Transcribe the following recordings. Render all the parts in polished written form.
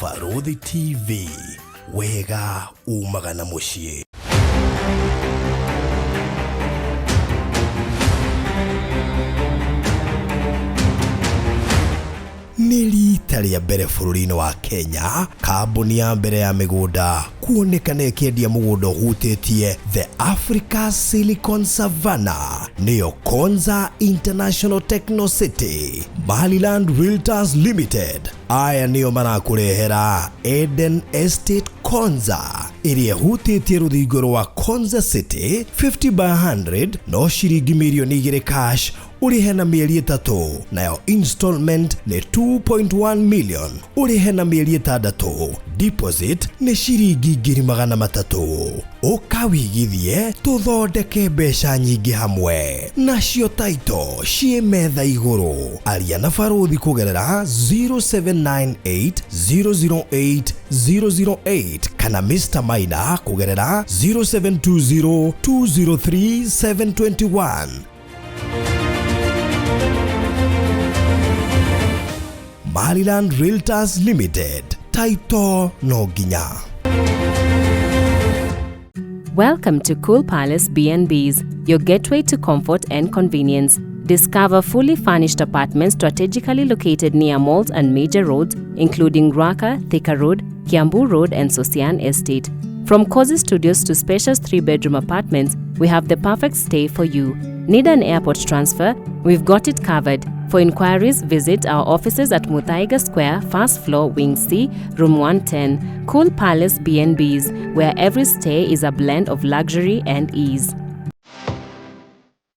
Farodhi TV, wega umagana mushie. Nili rita mbere bũrũri-inĩ wa Kenya, kambuni ya mbere ya mĩgũnda kuonekana ĩkĩendia mũgũnda ũhutĩtie the Africa Silicon Savannah, nĩyo Konza International Techno City. Maliland Realtors Limited aya nĩyo marakũrehera Eden Estate Konza, ĩrĩa ĩhutĩtie rũthingo rwa Konza City 50 by 100 no ciringi mirioni 2 cash urihe na mieri 3, nayo installment ni 2.1 million urihe na mieri 6, deposit ni ciringi 300,000. Ukawigithie tuthondeke mbeca nyingi hamwe, nacio taito cie metha iguru. Aria na Farodhi kugerera 0798008008 kana Mr. Maina kugerera 0720203721. Maliland Realtors Limited, Taito Noginya. Welcome to Cool Palace B&Bs, your gateway to comfort and convenience. Discover fully furnished apartments strategically located near malls and major roads, including Ruaka, Thika Road, Kiambu Road, and Sosian Estate. From cozy studios to spacious 3-bedroom apartments, we have the perfect stay for you. Need an airport transfer? We've got it covered. For inquiries, visit our offices at Muthaiga Square, first floor, Wing C, room 110. Cool Palace B&Bs, where every stay is a blend of luxury and ease.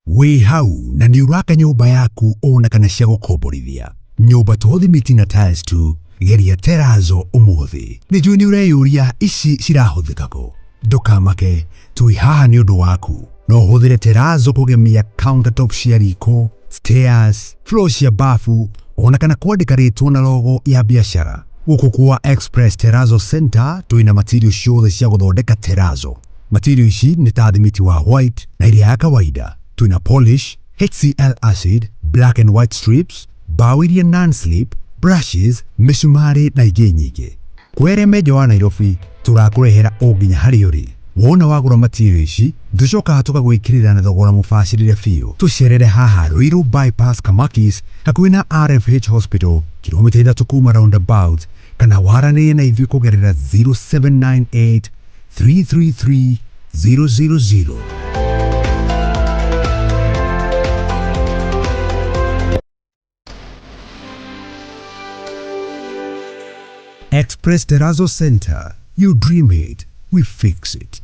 We hau na ni uraka nyumba yaku ona kana cia gukomborithia. Nyumba tuthimiti na tiles tu, geria Terrazzo umuthi. Ni juu ni ureyuria ici cirahuthika ku. Ndukamake, tui haha ni undu waku. No huthire Terrazzo kugemia countertop cia riko, stairs, floor cia bafu, ona kana kwandika ritwa na logo ya biashara. Guku kwa Express Terrazzo Center tuina material ciothe cia guthondeka Terrazzo. Material ici ni ta thimiti wa white na iria ya kawaida. Tuina polish, HCl acid, black and white strips, bao iria non-slip, brushes, misumari na ingĩ nyingĩ. Kwere meja wa Nairobi turakurehera o nginya harĩa ũrĩ. Wona wagura material ici, tucoka tukagwĩkĩrĩra na thogora mũbacĩrĩre biũ. Tucerere haha Ruiru bypass Kamakis hakuhĩ na RFH Hospital, kilomita 3 kuma roundabout, kana waranĩrie na ithuĩ kũgerera 0798 333 000. Express Terrazzo Center. You dream it, we fix it.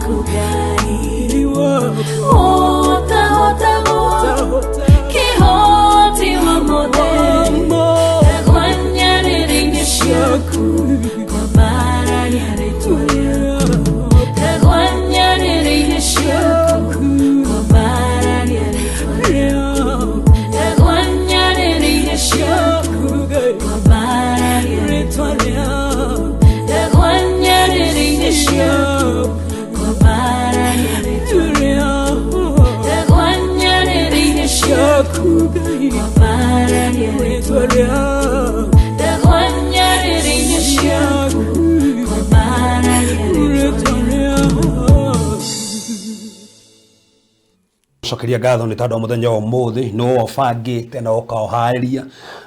ciaku Ngai hota hota hota kihoti wa mothe ndagwanya rĩrĩ-inĩ ciaku kwa bara ya rĩtwa rĩaku ndagwanya rĩrĩ-inĩ ciaku kwa bara ya rĩtwa rĩaku ndagwanya rĩrĩ-inĩ ciaku kwa bara ya rĩtwa rĩaku ndagwanya rĩrĩ-inĩ ciaku kwa bara ya rĩtwa rĩaku ndagwanya rĩrĩ-inĩ ciaku kwa bara ya rĩtwa rĩaku ndagwanya rĩrĩ-inĩ ciaku kwa bara ya rĩtwa rĩaku. Cokeria ngatho nĩ tondũ mũthenya ũmũthĩ no ũbangĩte na ũkaoharĩria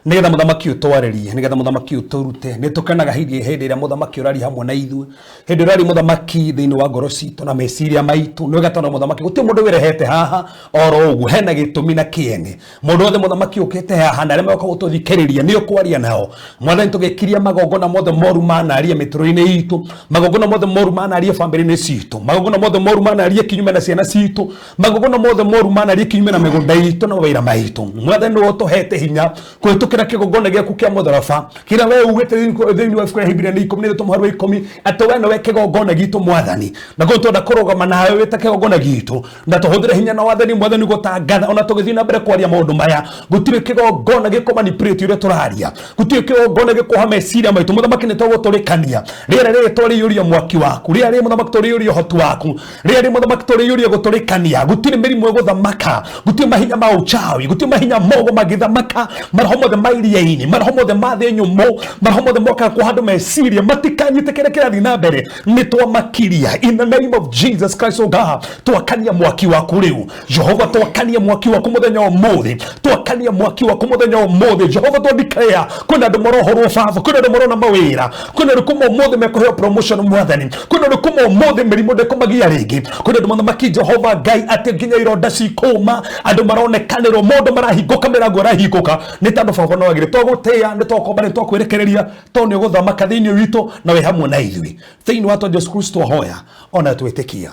nĩgetha mũthamaki ũtwarĩrie nĩgetha mũthamaki ũtũrute nĩ tũkenaga hĩndĩ ĩrĩa mũthamaki ũrari hamwe na ithuĩ hĩndĩ ũrari mũthamaki thĩinĩ wa ngoro citũ na meciria maitũ nĩ gatano mũthamaki gũtirĩ mũndũ wĩrehete haha oro ũguo hena gĩtũmi na kĩene mũndũ wothe mũthamaki ũkĩte haha na arĩa moka gũtũthikĩrĩria nĩ ũkwaria nao mwathani tũgĩkiria magongona mothe moru manaria mĩtũrĩ-inĩ itũ magongona mothe moru manaria bamĩrĩ-inĩ citũ magongona mothe moru manaria kinyume na ciana citũ magongona mothe moru manaria kinyume na mĩgũnda itũ na mawĩra maitũ mwathani nĩ ũtũhete hinya kũhĩtũkĩra kĩgongona gĩaku kĩa mũtharaba kĩrĩa wee ugĩte thĩinĩ wa ibuku rĩa Hibria nĩ 10:10 atĩ wee nĩwe kĩgongona gitũ mwathani na gũtũnda kũrũgama nawe wĩ ta kĩgongona gitũ na tũhũthĩre hinya na wathani mwathani gũtangatha ona tũgĩthiĩ na mbere kwaria maũndũ maya gũtirĩ kĩgongona gĩkũmanipulate ũrĩa tũraria gũtirĩ kĩgongona gĩkũha meciria maitũ mũthamaki nĩ tũgũtũrĩkania rĩera rĩrĩ tũrĩyũria mwaki waku rĩera rĩrĩ mũthamaki tũrĩyũria ũhoti waku rĩera rĩrĩ mũthamaki tũrĩyũria gũtũrĩkania gũtirĩ mĩrimũ ĩgũthamaka gũtirĩ mahinya ma ũchawi gũtirĩ mahinya mogo magĩthamaka maroho mothe ma iria-inĩ maroho mothe ma thĩ nyũmũ maroho mothe mokaga kwa handũ meciria matikanyite kĩrĩa kĩrathiĩ na mbere nĩ twamakiria in the name of Jesus Christ o God twakania mwaki waku rĩu Jehova twakania mwaki waku mũthenya ũmũthĩ twakania mwaki waku mũthenya ũmũthĩ Jehova twandikaya kwĩna andũ marohorwo baba kwĩna andũ marona mawĩra kwĩna andũ kuma ũmũthĩ mekũheo promotion mwathani kwĩna andũ kuma ũmũthĩ mĩrimũ ndĩkũmagia rĩngĩ kwĩna andũ mũthamaki Jehova Ngai atĩ nginya ironda cikũma andũ maronekanĩrwo maũndũ marahingũka mĩrango ĩrahingũka nĩ tondũ baba no wagĩrĩ twagũtĩa nĩ twakomba nĩ twakwĩrekereria tondũ nĩ ũgũthamaka thĩinĩ witũ na wĩ hamwe na ithuĩ thĩinĩ wa Jesũ Kristo hoya ona twĩtĩkia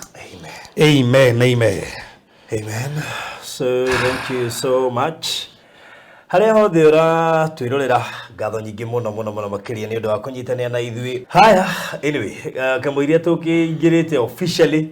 amen amen amen. So thank you so much. Harĩa hothe ũratwĩrorera ngatho nyingĩ mũno makĩria nĩ ũndũ wa kũnyitanĩra na ithuĩ. Haya, anyway, kamũiria tũkĩingĩrĩte officially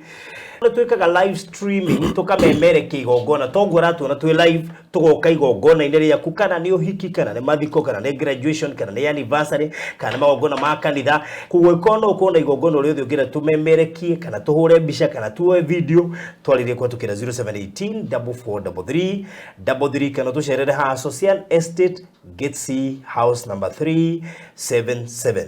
twĩkaga live streaming tũkamemere kĩgongona toguo ratuona twĩ live tũgoka igongona-inĩ rĩaku kana nĩ ũhiki kana nĩ mathiko kana nĩ graduation kana nĩ anniversary kana magongona ma kanitha kũgwĩkona ũkona igongona ũrĩa ũthĩ ũngĩra tũmemerekie kana tũhũre mbica kana tuoe video twarĩrie kwa tũkĩra 0718 4433 33 kana tũcerere haha Social Estate Gate House number 377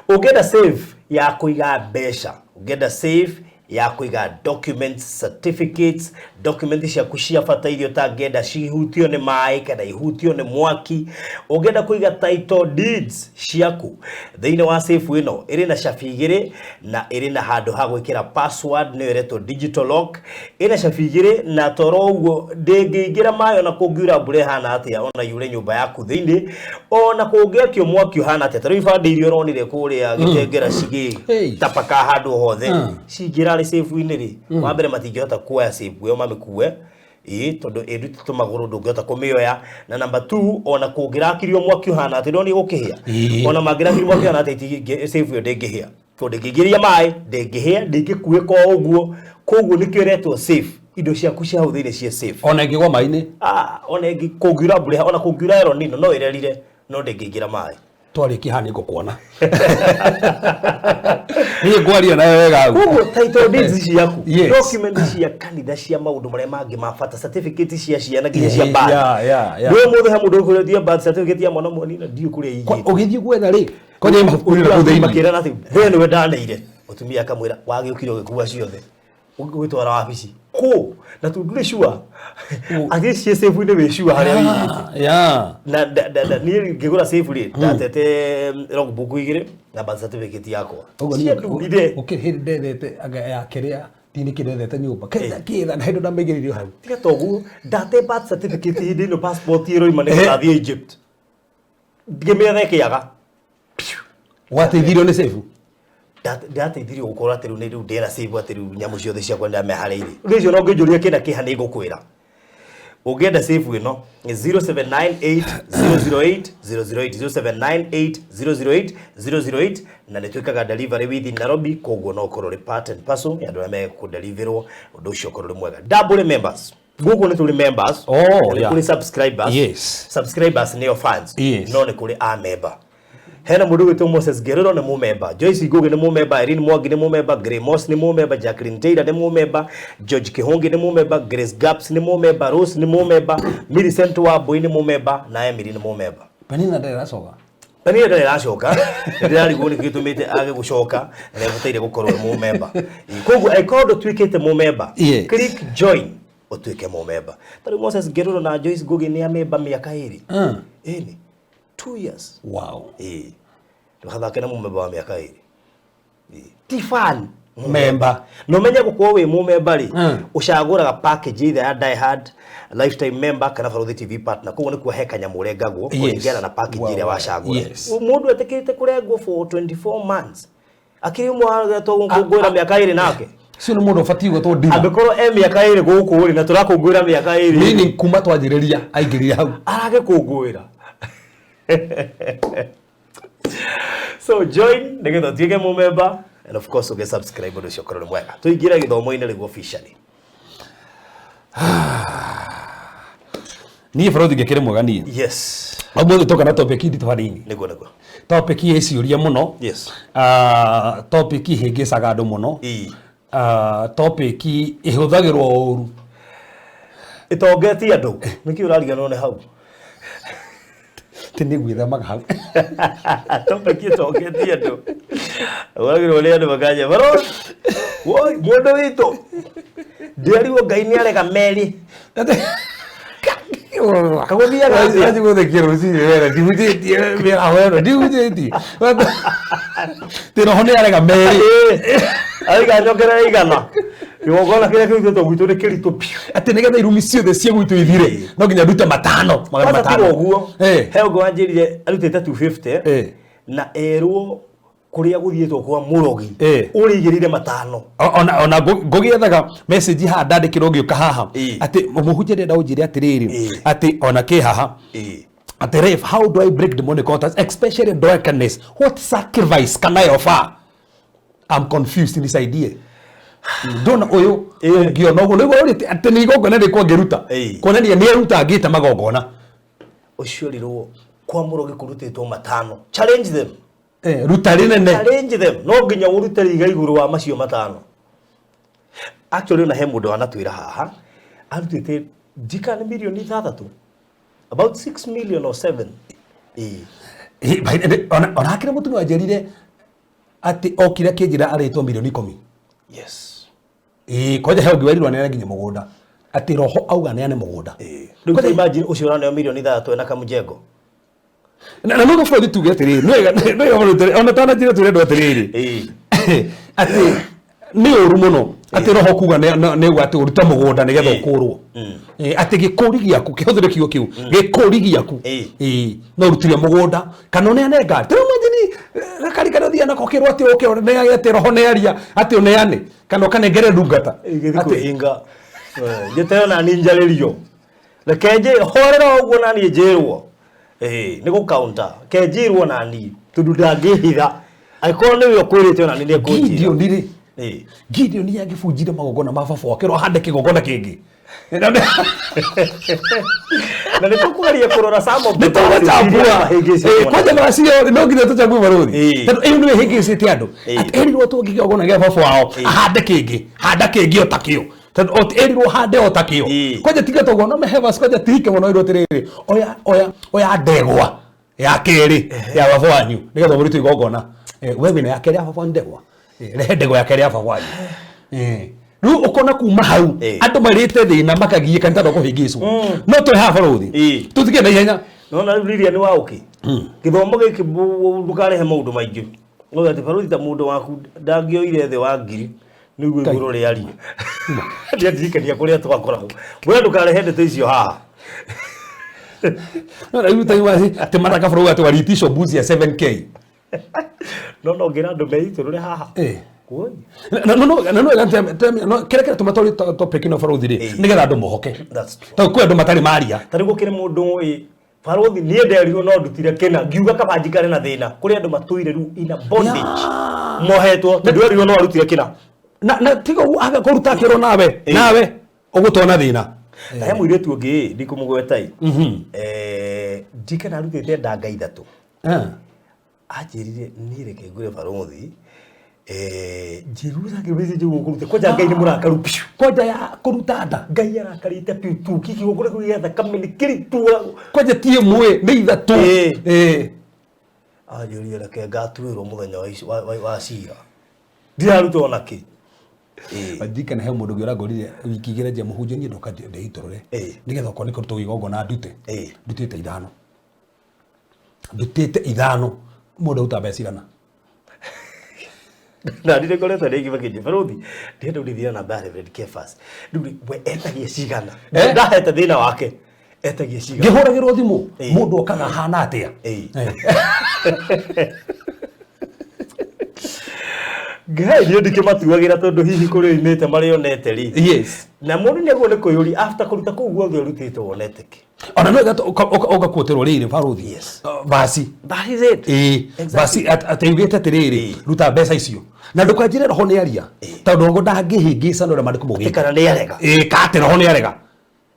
ũngĩenda save ya kũiga mbeca ũngĩenda save ya kũiga documents certificates documents cia kushia bata irio ta ngenda cihutio nĩ maĩ kana ihutio nĩ mwaki ũngĩenda kũiga title deeds ciaku thĩinĩ wa safe ĩno ĩrĩ na cabi igĩrĩ na ĩrĩ na handũ ha gwĩkĩra password nĩ ĩretwo digital lock ĩna cabi igĩrĩ na toro ũguo ndĩngĩingĩra mayo na kũngiura mbura hana atĩa ona yure nyũmba yaku thĩinĩ ona kũngĩakio mwaki hana atĩa tarĩ ibande irio ronire kũrĩa gĩtengera cigĩ tapaka handũ hothe cingĩra safe-inĩ rĩ wa mbere matingĩhota kuoya safe ĩyo mamĩkue tondũ ĩrutĩtwo magũrũ ndũngĩhota kũmĩoya na number 2 ona kũngĩrakirio mwaki hana atĩ ndoni gũkĩhĩa ona mangĩrakirio mwaki hana atĩ safe ĩyo ndĩngĩhĩa tondũ ndĩngĩgiria maĩ ndĩngĩhĩa ndĩngĩkuĩka ũguo koguo nĩkĩo ĩretwo safe indo ciaku cia hau thĩinĩ cia safe ona ĩngĩgwa maĩ-inĩ ona kũngiura mbura ona kũngiura ero nino no ĩrerire no ndĩngĩingĩra maĩ twarĩkia hani ngũkuona niĩ ngwaria nawe wega koguo title deeds ciaku documents cia kanitha cia maũndũ marĩa mangĩ ma bata certificate cia ciana nginya cia birth ndio mũndũ ha mũndũ ũkũrĩthia birth certificate ya mwana mwanina ndiũ kũrĩa igĩte ũgĩthiĩ gwetha rĩ konya mabukurĩra thĩinĩ makĩrana atĩ we nĩwe ndaneire mũtumia akamwĩra wagĩũkire ũgĩkua ciothe ũgĩtwara wabici ko na tundure shua agĩcie safe ine we shua harĩa wĩigĩte na niĩ ngĩgũra safe rĩ ndatete logbook igĩrĩ na birth certificate yakwa ũkĩhĩndĩ ndethete anga ya kĩrĩa tini kĩndethete nyũmba kĩtha na hĩndĩ ndamĩigĩrĩrio hau tiga toguo ndate birth certificate hĩndĩ ĩno passport ĩroima nĩ gũthiĩ Egypt ngĩmĩetha ĩkĩaga wateithirio nĩ safe ndateithirio gukora ati riu ni riu ndera save ati riu nyamu ciothe cia kwenda mehareire riu no ngijuria kina kihani gukwira ugenda save ino 0798008008 na nitwikaga delivery within Nairobi koguo no korore part and parcel ya ndo me ku deliverwo undu ucio korore mwega double members gugu ni tuli members kuli subscribers subscribers ni your fans no ni kuli a member hena mundu gwitu Moses Gerero ni mu member Joyce Ngugi ni mu member Irene Mwangi ni mu member Grey Moss ni mu member Jacqueline Taylor ni mu member George Kihongi ni mu member Grace Gaps ni mu member Rose ni mu member Millicent Wambui ni mu member na Emily ni mu member Penina ndera soga Penina ndera coka ndira rigwo ni gitumite age gucoka na ebuteire gukorwo mu member koguo ikondo twikite mu member click join otwike mu member tari Moses Gerero na Joyce Ngugi ni a member miaka iri eni 2 years. Wow. Tukathake na mumemba wa miaka iri. Ti fan member. No menya gukwo we mumemba ri ucaguraga package either ya Die Hard lifetime member kana Faruthi TV partner kuko ni kuheka nyamuregagwo kuringana na package ile wacagura. Mundu etekete kurengwo for 24 months. Akiri mwaga to ngungwira miaka iri nake. Sio ni mundu fatigo to dina. Abekoro miaka iri guku uri na turakungwira miaka iri. Nini kuma twajiriria aingirira hau. Arage kungwira. So join nigetha tuike mu member and of course uge subscribe ndo ciokoro mwega tuingira githomo-ini rigu officially ni Faruthi ngekire mwega ni yes amuthi toka na topic ndi twanini nigo topic eci uria muno yes topic hingicaga andu muno topic ihuthagirwo uru itongeti andu niki urariganwo ne hau tini gwithemaga hau topic itongeti andu uragirwo ni andu makaja baro woi mundu witu ndiariwo Ngai ni arega meri kagothia gazi aje guthekira rucini wera ndihujetie mera awero ndihujetie tino hone arega meri aiga njokera igana yogona kile kitu to gwitu nikirito piu ati nigetha irumi ciothe cia gwitu ithire no nginya ndute matano magana matano oguo hego anjirire arutete 250 na erwo kuria guthietwo kwa murogi urigirire matano ona ngogiethaga message ha ndandikiro ngioka haha ati muhunjia ndenda unjire atiriri ati ona ke haha ati ref how do I break demonic contacts especially darkness what sacrifice can I offer I'm confused in this idea ndona uyu ngiona uguo nigo urite ati ni igongona ri kwangeruta konania ni aruta ngita magongona ucio rirwo kwa murogi kurutitwo matano challenge them ruta rinene challenge them no nginya urute riga iguru wa macio matano actually na he mundu anatwira haha arutite jika ni milioni 3 about 6 million or 7 ona akire mutu no ajerire ati okire kinjira aritwo milioni 10 yes koja heo ngiwarirwa nene nginya mugunda ati roho auga neane mugunda riu imagine ucio urane milioni 3 na kamujengo na no Faruthi tuge atiriri no ona tana jira turendo atiriri ati ni uru muno ati roho kuga ne gwati uruta mugunda nigetha ukurwo ati gikuri giaku kihuthire kiugo kiu gikuri giaku no rutire mugunda kana ne ngari tero majini gakari kana thia nako kirwo ati uke ne ati roho ne aria ati uneane kana kanengere ndungata ati hinga gitero na ninjaririo lekenje horera uguo na ni njirwo ni go counter kenjirwo na ni tundu ndangihitha aikoro ni we kwirite na ni ne kunjira Gideon ndiri Gideon ni yagifujire magogona mababa wakero hande kigogona kingi na ni tukugaria kurora samo bitwa chambua kwaje marasio no nginya tuchambua Faruthi tatu eyu ni higicite andu erirwo tu ngigogona gia baba wao hande kingi otakio tatu erirwo hande otakio kwaje tiga togo no meheva kwaje tike mono irwo tiriri oya ndegwa ya keri ya baba wanyu nigetha muritu igogona wewe na ya keri ya baba ndegwa rehe ndegwa ya keri ya baba wanyu riu ukona kuma hau andu marite thina makagie kanitha ndo kuhingicwo no twe ha Faruthi tutige na ihenya no na riria ni wa uki githomo giki ndukarehe maundu maingi no ati Faruthi ta mundu waku ndangioire the wa ngiri niguo iguru riari ndia thikania kuria twakoragwo we ndukarehe ndeto icio haha no riu tai wasi ati maraka Faruthi ati waritisho buzi ya 7k no ngira ndo meito rure haha koi no kere tumatori topic no farothi ri nigetha andu mohoke ta kwe andu matari maria tari gukire mundu farothi nie nderirwo no ndutire kena ngiuga kabanji kare na thina kuri andu matuire ru ina bondage mohetwo nderirwo no arutire kena na tigo aga kuruta kero nawe ugutona thina Kaya mwire tu ngi ndikumugwetai ndikana rutite ndanga ithatu ajirire nireke ngure farothi jiruza kibezi jimu kurute koja ngai ni murakaru pishu koja ya kuruta nda ngai arakarite piu tu kiki gukure kugetha kameni kiritu koja tie mwe ni ithatu ajirire reke ngatuirwo muthenya wa cira ndiraruta onaki badikana he mundu ngira ngorire wiki igire je muhunje ni ndoka ndeitorore nigetha ko niko tugigongo na ndute ndutite ithano mundu utabecirana na ndire koretwo rigi bakinje farothi ndendo ndithira na bare red kefas nduri we etagie cigana ndahete thina wake etagie cigana ngihoragirwo thimu mundu okaga hana atia ngai ndio ndikimatuagira tondu hihi kuri imete marionete ri yes na mundu ni agone kuyuri after kuruta ku guothe urutite wonete ki ona no oga kuoterwo riri farothi yes basi that is it basi ateyugete tiriri ruta mbeca icio na ndukanjire roho ni aria tondu ngo ndangihingisa no ramandi kumugi kana ni arega kate roho ni arega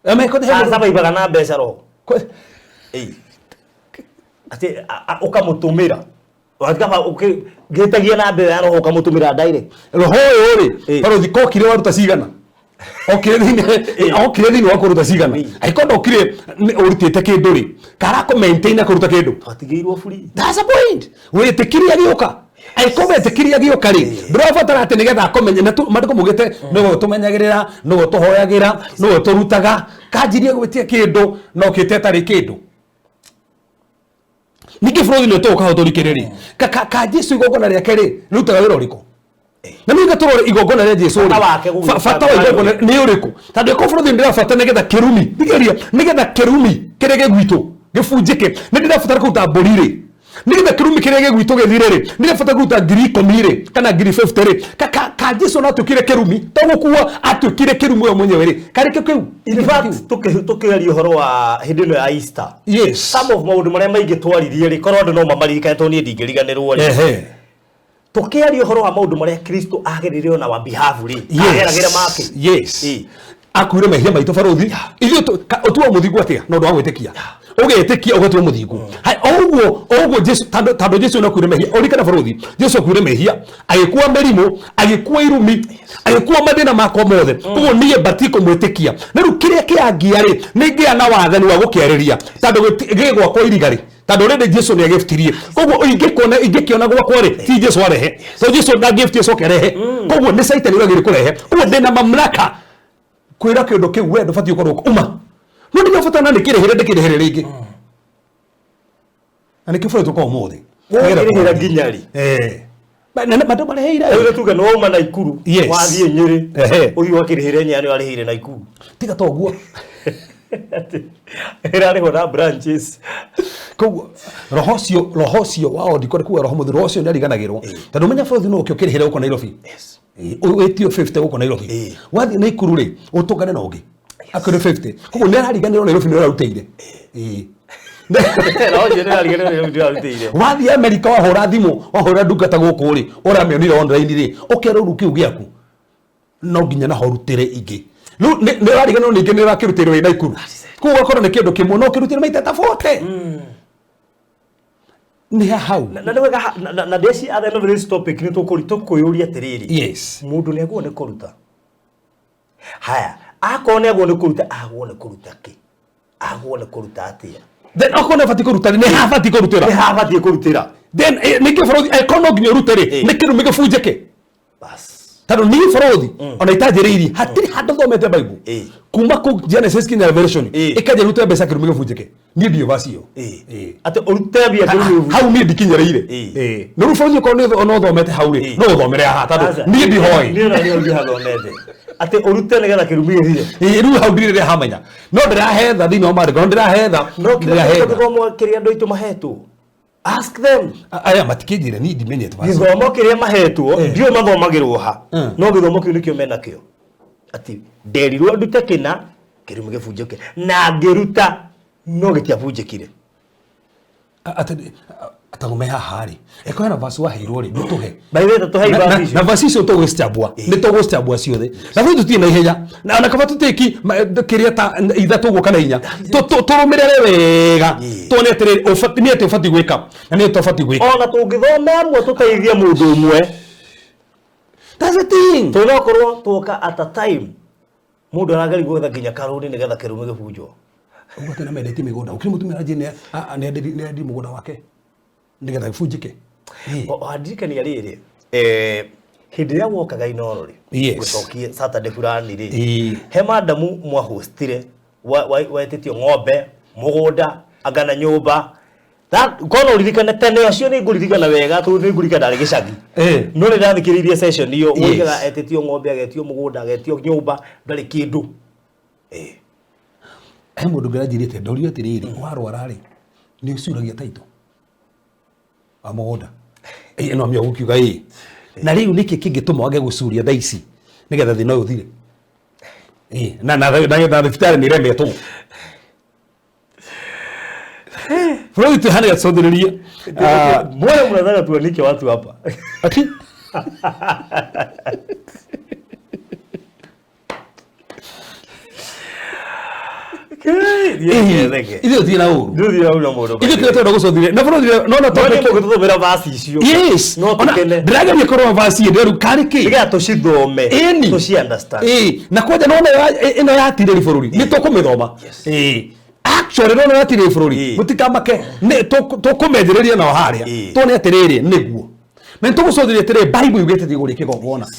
ameko de sasa baibaga na mbeca roho ate ukamutumira wakama ukigetagia na mbeca ya roho ukamutumira direct roho yori farothi kokire waruta cigana okire thini wa kuruta cigana aikonda okire urutite kindu ri kara ko maintain kuruta kindu twatigeirwo free that's a point we tekiria gioka aikome tekiria gioka ri ndirabatara ati nigetha akomenya na mandiko mugite no tumenyagirira no tuhoyagira no turutaga kanjirie gwitia kindu no kiteta ri kindu niki Farothi no to kahotorikiriri ka Jesu igogona riake ri rutaga wira uriko na minga turore igogona ria Jesu fata wa igogona ni uriko tondu ko Farothi ndira fata nigetha kirumi bigeria nigetha kirumi kirege gwitu gifujike ndira fata kuruta borire nigetha kirumi kirege gwitu githire ri ndira fata kuruta ngiri 10 ri kana ngiri 50 ri ka Jesu no tukire kirumi to gukuwa atukire kirumi we mwenyewe ri karike kiu in fact tukiaria horo wa hindi no ya Easter yes some of maundu maria maingi twaririe ri korwo no mamarika to ni ndingiriganirwo ri tukiaria horo wa maundu maria Kristo ageririo na wa behalf ri ageragira make yes akuire mehia maito Farothi ithu tuwa muthingu atia no ndo agwitikia ugetekia ugatua muthingu hai oguo Jesu tando Jesu no kuire mehia orikana Farothi Jesu akuire mehia agikuwa merimu agikuwa irumi agikuwa mathina makwa mothe uguo nie batiko mwitikia na ru kiria kiangia ri ningia na wathani wa gukiariria tando gigwa kwa irigari tando rende Jesu ni agiftirie koguo ingikiona gwakwa ri ti Jesu arehe so Jesu nda gift Jesu kerehe koguo ni Satan uragiri kurehe koguo ndina mamlaka kwira kindu kiu we ndubati ukorwo uma no ndi nafatana ni kirehere ringi ani kifuretu kwa umuthi kirehera ginyari na mando mareheira ule tuga no uma na ikuru wathie Nyeri uyu wakirihere nyani arehire na ikuru tiga toguo era ari hona branches koguo roho cio wao ndikore kuwa roho muthu roho cio ni ariganagirwo tondu menya Farothi no ukio kirihere uko Nairobi wetio 50 uko Nairobi wathi na ikuru ri utungane na ungi akore 50 koguo ni arariganirwo Nairobi ni araruteire wathi America wahora thimu wahora ndungata guku ri uramionire online ri ukero rukiu giaku no nginya na horutire ingi ni arariganirwo ningi ni rakirutire wi na ikuru koguo akora ni kindu kimwe no kirutire maita tafote ni hau na desi other no this topic ni tukuyuria tiriri yes mundu ni agone kuruta haya akone agone kuruta agone kuruta ki agone kuruta atia then akone fati kuruta ni hafati kurutira then niki Farothi akono nginya rutire niki rumige fujeke bas tano ni Farothi ona itajiriri hatiri hado thomete Bible kuma ku Genesis kinya Revelation ikaje rutire besa kirumige fujeke ni ndio basi yo ate urute bia kirumige hau ni ndikinyereire no Farothi ko no thomete hau ri no thomere ha tano ni ndi hoi ni na ni ngi hathomete ate urute nigetha kirumige ru hau ndirire hamenya no ndirahetha thini o mari no ndirahetha no kiria ndo itu mahetu Ask them. Aya matikijire ni dimenye advice. Githomo kiria mahetwo ndio mathomagirwo ha. No githomo kiu nikio mena kio. Ati nderirwo ndute kina kirume gibunjike na ngiruta no gitiabunjikire. Atagome hahari. Eko na vasu wa heirwo ri nituhe. Baithe tuhe vasu. Na vasu icio tugustabua. Ni tugustabua ciothe. Na vutu tuti na ihenya. Na kaba tuteki kiria ta ithatu guka na hinya. Turumirere wega. Tuone atiriri ufati ni ati ufati gwika. Na ni ufati gwika. Ona tungithoma mwe tuteithie mundu umwe. That's the thing. Tunakorwo tuka at a time. Mundu aragari gwetha nginya karuni nigetha kirume gibunjwo. Ugo tena mendete migunda. Ukiri mutumira jine ni mugunda wake. Nigetha gibunjike. Wadirikania riri hindi ya wokaga inorori gucokie Saturday fulani ri he madamu mwa hostire waetitio ng'ombe mugunda agana nyumba kono uririkana tene acio ni nguririkana wega tu ni nguririkana ari gicagi no ni ndathikiririe session iyo woigaga etitio ng'ombe agetio mugunda agetio nyumba ndari kindu he mundu ngerajirite ndorio atiriri warwara ri ni ucuragia taito amugunda no mio gukiuga na riu niki kingituma wage gucuria thaici nigetha thina uyu thire na thibitari ni remetwo Floyd tuhane gacothiriria mbona mnataka tuanike watu hapa ati Idio thina uru. Ndio thina uru mundu. Idio twetwa gucothire. Na Floyd no topic gututhumira vasi icio. Yes. No tukene. Dragon ikorwo vasi nderu kariki. Iga tucithome. Tuci understand. Na kwaja nona ino yatiriri bururi. Ni tukumithoma. Actually no yatiriri bururi. Mutikamake ni tukumenjereria na haria. Tone atiriri niguo. Na tugucothirie tire Bible yugete thiguri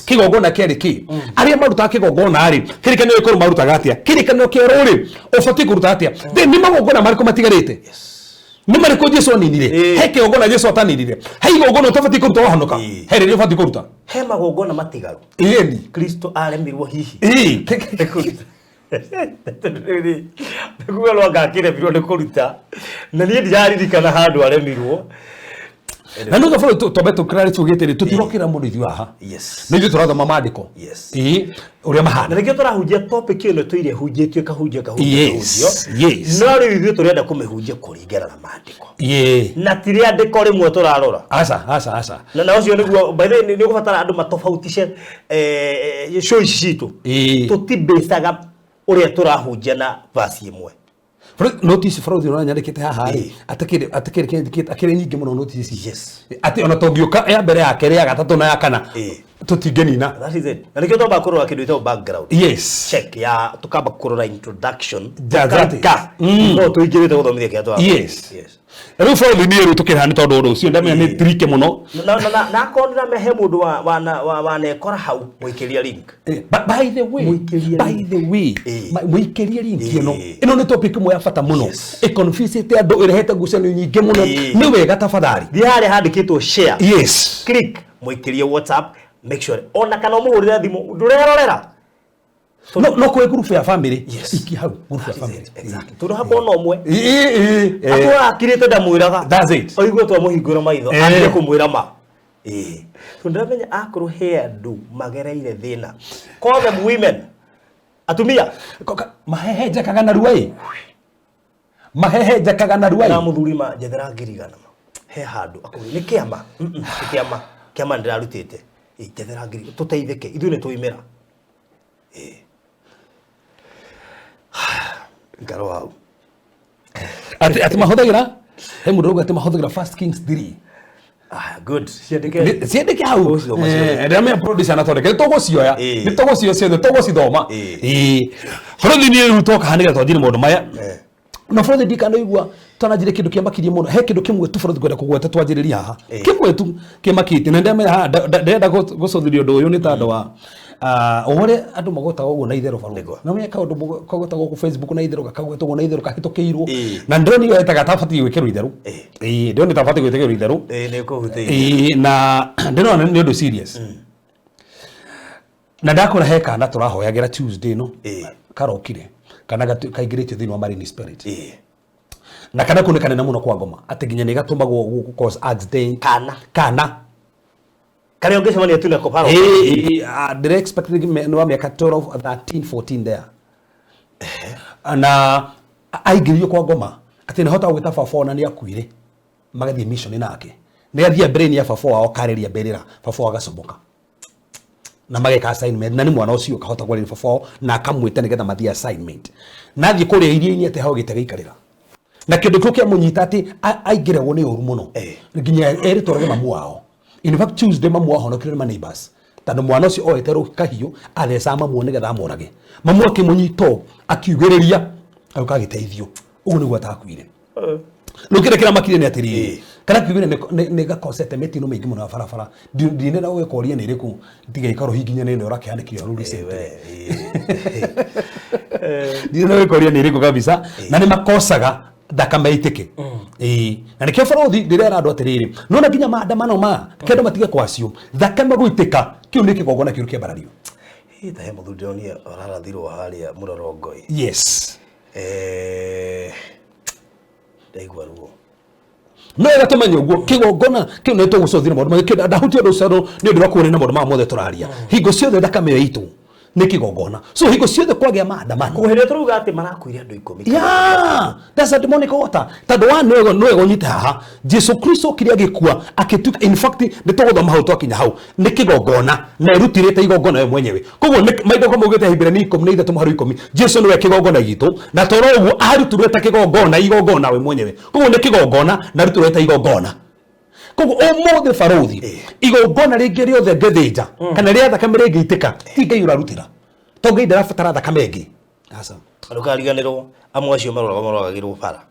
kigogona keri ki aria maruta kigogona ari kirikanio ikoro maruta gatia kirikanio kiero ri ufati kuruta atia ni magogona mariko matigarite ni mariko Jesu aninire he kigogona Jesu ataninire he igogona utafati kuruta wahonoka he ri ufati kuruta he magogona matigaru ni Kristo aremirwo hihi Nikuwa lo ngakire biro ni kuruta na ni ndiaririkana handu aremirwo na no gaforo tobeto clarity ugete tutirokira mundu ithu aha yes ni turatha maandiko yes uria mahana na nikio turahunjia topic ino tuire hunjitio kahunjia yes no ri ithu turenda kumehunjia kuringana na maandiko na tiri andiko rimwe turarora asa na ucio niguo by the way ni gubatara andu matofautishe show citu tutibesaga uria turahunjia na verse imwe notice Floyd no nyandikite haha atakire nyingi muno notice yes ati ona tongioka ya mbere ya kere ya gatatu na ya kana tutingenina that is it na nikio toba kurora kindu ito background yes check ya tukaba kurora introduction no tuigirite guthomithia kiatu yes riu Floyd ni ru tukira ni tondu undu ucio ndamenya ni trike muno na konra mehe mundu wa nekora hau muikiria link by the way muikiria link ino ni topic mo ya fata muno confuse te andu irehete ngucanio nyingi muno ni wega tafadhali diare handikitwo share yes click muikirie WhatsApp make sure ona kana muhurira thimu ndurerorera no kwe group ya family iki hau group ya family exactly turu hapo no mwe akwa akirite ndamwiraga that's it oigwo twa muhingura maitho ande kumwira ma tundamenya akuru hendu magereire thina call them women atumia maheheja kagana ruai na muthuri ma jethera ngirigana he handu akuri ni kiama ndirarutite jethera ngirigana tuteithike ithu ni tuimira ngaro hau ati mahothagira he mundu ati mahothagira First Kings 3 good siendeke hau ndamya producer anathondeka tugocioya ni tugocio ciothe tugocithoma horothi ni rutoka haniga twajire mundu maya na Floyd dikano igwa tanajire kindu kiamakirie muno he kindu kimwe tu Floyd gwenda kugweta twajiriria haha kimwe tu kimakite na ndamenya ha ndenda gucothirio ndu uyu ni tando wa ore andu magota uguo na itherũ barugo na menya kaundu kagota ku Facebook na itherũ kakagwetwo na itherũ kahitukiirwo na ndoni yo etaga tabati gwikirwo itherũ ndoni tabati gwikirwo itherũ ni kuhutia na ndino ni undu serious na ndakora heka na turahoyagira Tuesday no karokire kana kaigirite thini wa marine spirit na kana kunekane na muno kwa ngoma ati ginya ni gatumagwo cause accident kana kare ongecemania tu na koparo they're expecting no wa miaka 12 13 14 there na aigirio kwa ngoma ati nahota gwita baba na ni akuire magathie mission nake ni athia brain ya baba wao kareria berera baba agacomoka na mageka assignment na ni mwana ucio kahota gwarira baba wao na akamwita nigetha mathie assignment nathie kuria iria-ini ati hao gitega ikarira na kindu kio kia munyita ati aingiragwo ni uru muno nginya eritwarage mamu wao. In fact, Tuesday mamu wao honokire ma neighbors tando mwana ucio oetero kahiu atheca mamu nigetha amorage mamu akimunyito akiugiriria auka giteithio ugu niguo atakuire nukire kira makire ni atiri kana kiugire ne ga concept metino maingi muno barabara ndine na we koria ni riku tiga ikaro higinya ne ora kiandikio ruri sente ndine na we koria ni riku kabisa na ni makosaga thakame itike na nikio borothi ndirera andu atiriri nona nginya maandamano ma kendo matige kwacio thakame guitika kiu ni kigongona kiru kia barario ita he muthu ndonia orarathirwo haria Murorongoi yes ndaigua ruo no gatumanya uguo kigongona kiu ni tugucothira maundu ma ndahutia ndu cero ni ndu rakuone na maundu ma mothe turaria hingo ciothe thakame itu ni kigongona so hingo ciothe kwagia maandamano kuheria turuga ati marakuire andu 10 yeah that's a demonic water tado wa no nyita haha Jesu Kristo kiria gikua akituka in fact ni tuguthoma hau twakinya hau ni kigongona na rutirite igongona we mwenyewe koguo maido kwa mugite Hebrew 10:3 Jesu niwe kigongona gitu na toro uguo aruturite kigongona igongona we mwenyewe koguo ni kigongona na ruturite igongona koguo omothe barothi igongona ringi riothe ngethinja kana ria thakame ringi itika ti Ngai urarutira to Ngai ndarabatara thakame ingi asa ndukariganirwo amwe acio maroragagirwo bara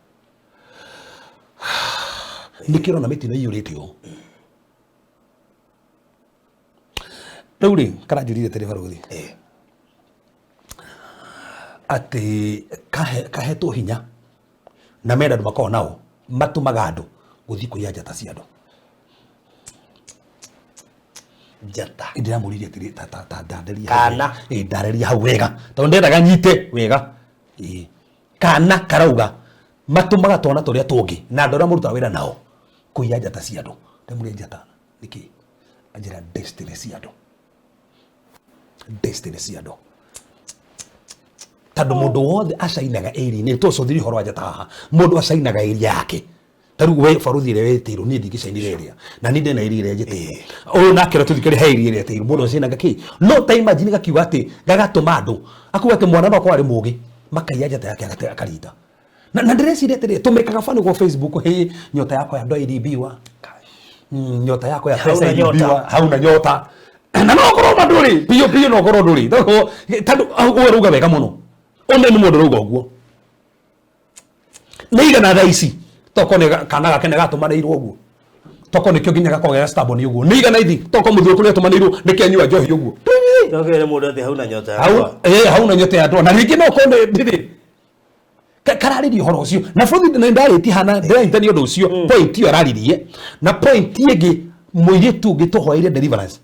nikirona mitino iyurite o riu kana njurire tere barothi ati kahetwo hinya na menda ndu makoo nao matumaga andu guthi kuya njata cia andu njata ndiramuririe atiri ta ndanderia kana ndanderia hau wega tondu ndendaga nyite wega kana karauga matumaga twana turia tungi na andu aria murutaga wira nao kuya njata cia andu ndimurie njata niki anjira destiny cia andu tando mundu wothe acainaga eri ni tucothiri horo njata haha mundu acainaga eri yake taru we baruthi ire wetiro ni ndigicainire ria na ni ndena iri ire njete o na kero tuthikire hairi ire tiro mundu acinaga ki no time imagine gakiuga ati gagatuma andu akuga ati mwana no kwari mugi makaiya njata yake akarita na ndireciria atiri tumekaga fani kwa Facebook he nyota yako ya ndoi iribiwa nyota yako ya pesa iribiwa hauna nyota na no korwo manduri pio no korwo nduri tando we ruga wega muno onde ni mundu ruga uguo neiga na ici toko ne kana gakene gatumaneirwo uguo toko ne kyo ginya gakogera stubborn uguo neiga na ithi toko muthu kule tumaneirwo ne kenyua njohi uguo ndogere mundu ati hauna nyota hauna nyota ya ndo na ringi no konde ndiri kararirie horo ucio na futhi na ndareti hana ndiraitani undu ucio point iyo araririe na point igi muiritu gituhoire deliverance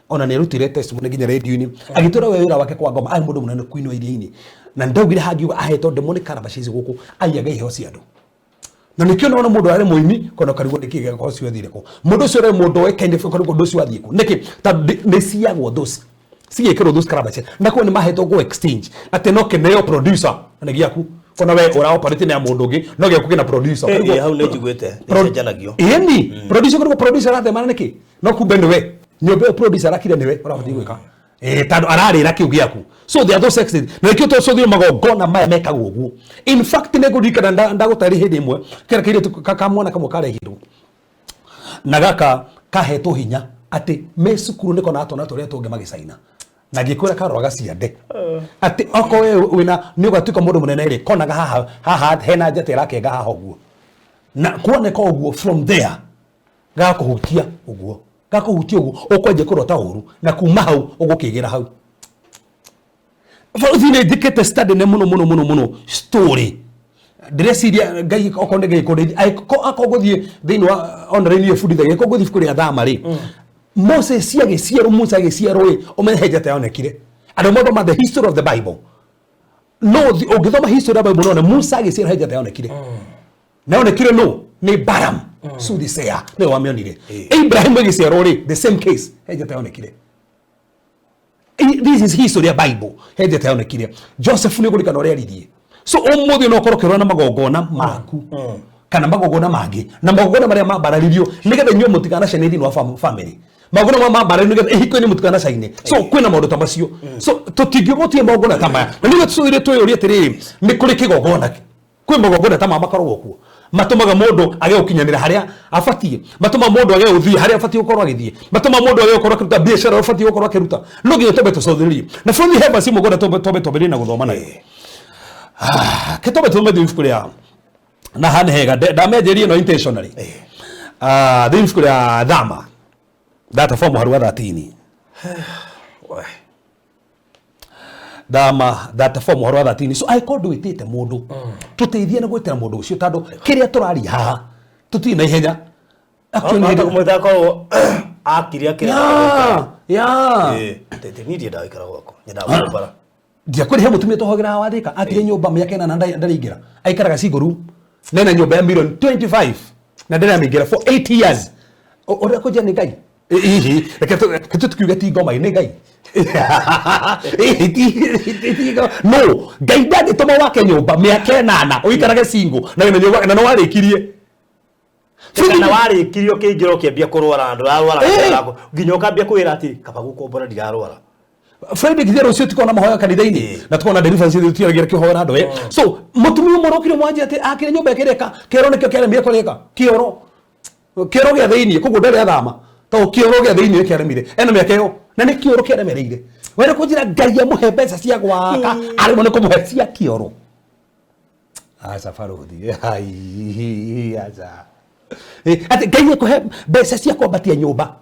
ona ne rutire testimony ginya radio-ini agitura we wira wake kwa ngoma ai mundu munene kuino iria-ini na ndaugire hagiuga aheto demonic carapaces guku aiyaga iheo cia andu na nikio naona mundu ari muimi kono karigo ndikige kwa cio thire ko mundu cio re mundu we kende fo karigo ndocio athie ko niki ta ne ciagwo those sige kero those carapaces na ko ni maheto go exchange ate no keneo producer na giaku kona we ora operate na mundu ngi no giaku kina producer hau ne jigwete njanagio ni producer ko producer ate mana niki no kubende we nyobe producer akire niwe urabati gwika tando ararira kiu giaku so they are those exit na kio to so thio magogona maya mekagwo uguo in fact ne gudikana ndagutari hindi imwe kera kire kakamwana kamwe karehirwo na gaka kahetwo hinya ati mesukuru ndiko na atona turia tungi magicaina na gikwira karwaga ciande ati oko we wina ni ugatuika mundu munene ri konaga haha hena njate rakenga haha uguo na kuoneka uguo from there gakuhutia uguo gakuhutia uguo ukwenje kurota uru na kuma hau ugukigira hau Faudine dikete study ne muno story direciria Ngai okonde Ngai kode akogothie thini wa online ye food thage akogothie kuri athama ri Moses agiciaro Musa agiciaro ri omehejete onekire ando modo ma the history of the Bible no ogithoma history of the Bible no Musa agiciaro hejete onekire naonekire no ni Balaam soothsayer ni wamionire Abraham agiciarwo ri the same case hejete onekire. This is history ya Bible hejete onekire. Joseph ni gurikana uri aririe so umuthi no korokero na magogona maku kana magogona magi na magogona maria mabararirio nigetha nyuo mutikana cene thini wa family magogona mabararirio nigetha ihiko ni mutikana caine so kwina maundu ta macio so tutingiogotie magogona ta maya na nigetha tuire tuyuri atiriri ni kuri kigogona kwi magogona ta mama makorwo kuo matumaga mundu age ukinyanira haria afatie matuma mundu age uthie haria afatie ukorwo agithie matuma mundu age ukorwo akiruta biashara afatie ukorwo akiruta no nginya tobe tucothirie na fundi heba si mugora tobe na guthoma nayo kitobe tume thifuria na hane hega damejerie no intentionally thifuria dhama data form harwa 13 dama data form harwa 13 so I called witite mundu tuteithie na gwetera mundu ucio tando kiria turari haha tuti na ihenya actually hata kumweta ko akiria kira tete ni dia daikara gwako nyenda bara dia kuri he mutumia tohogira wadika atire nyumba miaka ina ndaringira aikaraga siguru nena nyumba ya million 25 na ndena mingira for 8 years ora ko jani ngai ketu tukiuga ti ngoma ni ngai no ngai ndani toma wake nyumba miaka 8 uikaraga single na nyumba na no warikirie na warikirio kingiro kiambia kurwara andu arwara nginya kambia kwira ati kaba gukombora ndirarwara Friday kithero cio tikona mahoya kanitha-ini na tukona deliverance cio tiaragira kihoya andu so mutumia morokire mwanje ati akire nyumba kireka kero nikio kiaremire kureka kioro gya thiini kugu ndari athama to kioro gya thiini kiaremire ena miaka yo na ni kioro kiaremereire wera kunjira ngai amuhe mbeca cia gwaka ari mo ni kumuhe cia kioro safaruthi aza ati ngai akuhe mbeca cia kwambatia nyumba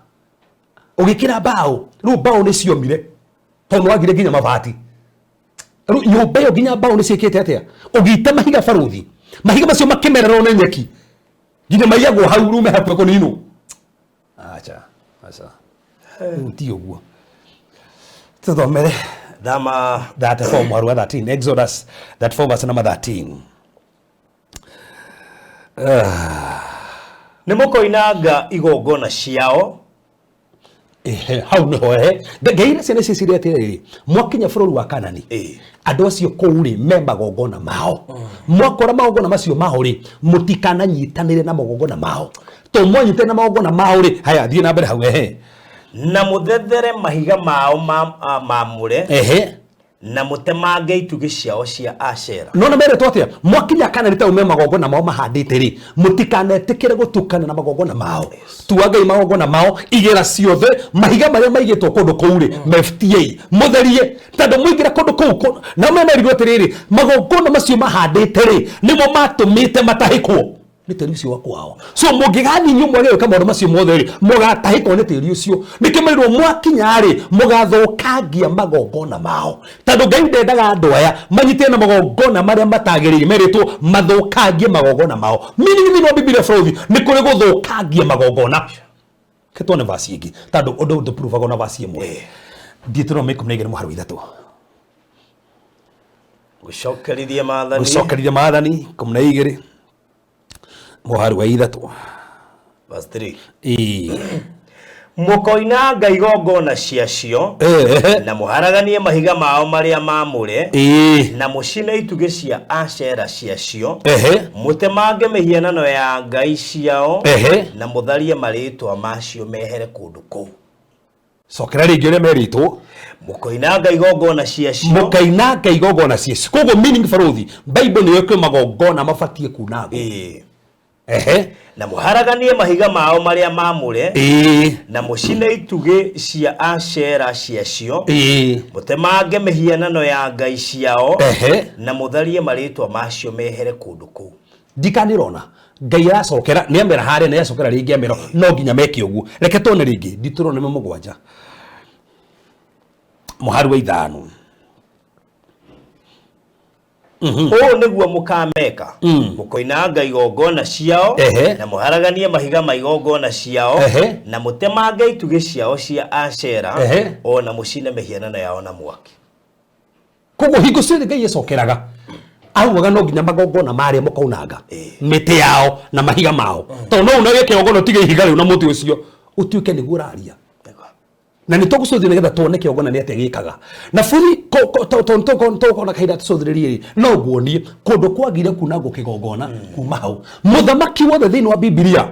ugikira bao ru bao ni ciomire tono wagire ginya mabati ru nyumba yo ginya bao ni ciekete atia ugite mahiga faruthi mahiga macio makimerera na nyeki ginya maiyagwo hau rume hapo konino acha ti uguo tuthomere dama that form wa 13 Exodus that form verse number 13 nimukoinaga igongona ciao hau no ngai ciana ciciria atiriri mwakinya bururi wa Kanani andu acio kuuri me magongona mao mwakora magongona macio mao ri mutikana nyitanire na magongona mao to mwanyite na magongona mao ri haya thie na mbere hau na muthethere mahiga mao mamure na mutemange itugi ciao cia Ashera no na mere twatia mwakinya Kanani ta ume magongona mao mahandite ri mutikanetikire gutukana na magongona mao tuagai magongona mao igera ciothe mahiga maria maigitwo kundu kuuri mefta mutherie tando muigira kundu kuu na memerirwo atiriri magongona macio mahandite ri nimo matumite matahikwo ni teri ucio wakwao so mugigani nyumwa leo kama ndo macio motheri mugatahikwo ni teri ucio nikimerirwo mwakinya ri mugathukangia magongona mao tando ngai ndendaga andu aya manyite na magongona maria matagirire meritwo mathukangie magongona mao meaning no Biblia frauthi ni kuri guthukangia magongona ketone vasi ingi tando undu proof agona vasi imwe Deuteronomy 13:3 gucokerithia maathani 12 muhari wa 3 verse 3 mukoinanga igongona ciacio na muharaganie mahiga mao maria mamure na mucine itugi cia Ashera ciacio mutemange mihianano ya ngai ciao na mutharie maritwa macio mehere kundu kuu sokera ringi ria meritwo mukoinanga igongona ciacio kogo meaning faruthi Bible ni yekwe magongona mafatie kunago na muharaganie mahiga mao maria mamure na mucine itugi cia Ashera ciacio mutemange mihianano ya ngai ciao na mutharie maritwa macio mehere kundu kuu ndikanirona ngai aracokera ni amera hare na yacokera ringi amero no nginya meke uguo reke tone ringi Deuteronomy 7 muhari wa 5 o niguo mukameka mukoinanga igongona ciao na muharaganie mahiga ma igongona ciao na mutemange itugi ciao cia Ashera o na mucine mihianano yao na mwaki kogo hingo ciothe ngai yacokeraga augaga no nginya magongona maria mukaunanga miti yao na mahiga mao to no unage kĩgongona tige ihiga riu na muti ucio utuike ni guraria na ni tugucuthia nigetha tuone kĩgongona ni atia gikaga na buri to na kaida tucuthiririe no guonie kundu kwagire kunangwo kĩgongona kuma hau muthamaki wothe thini wa Biblia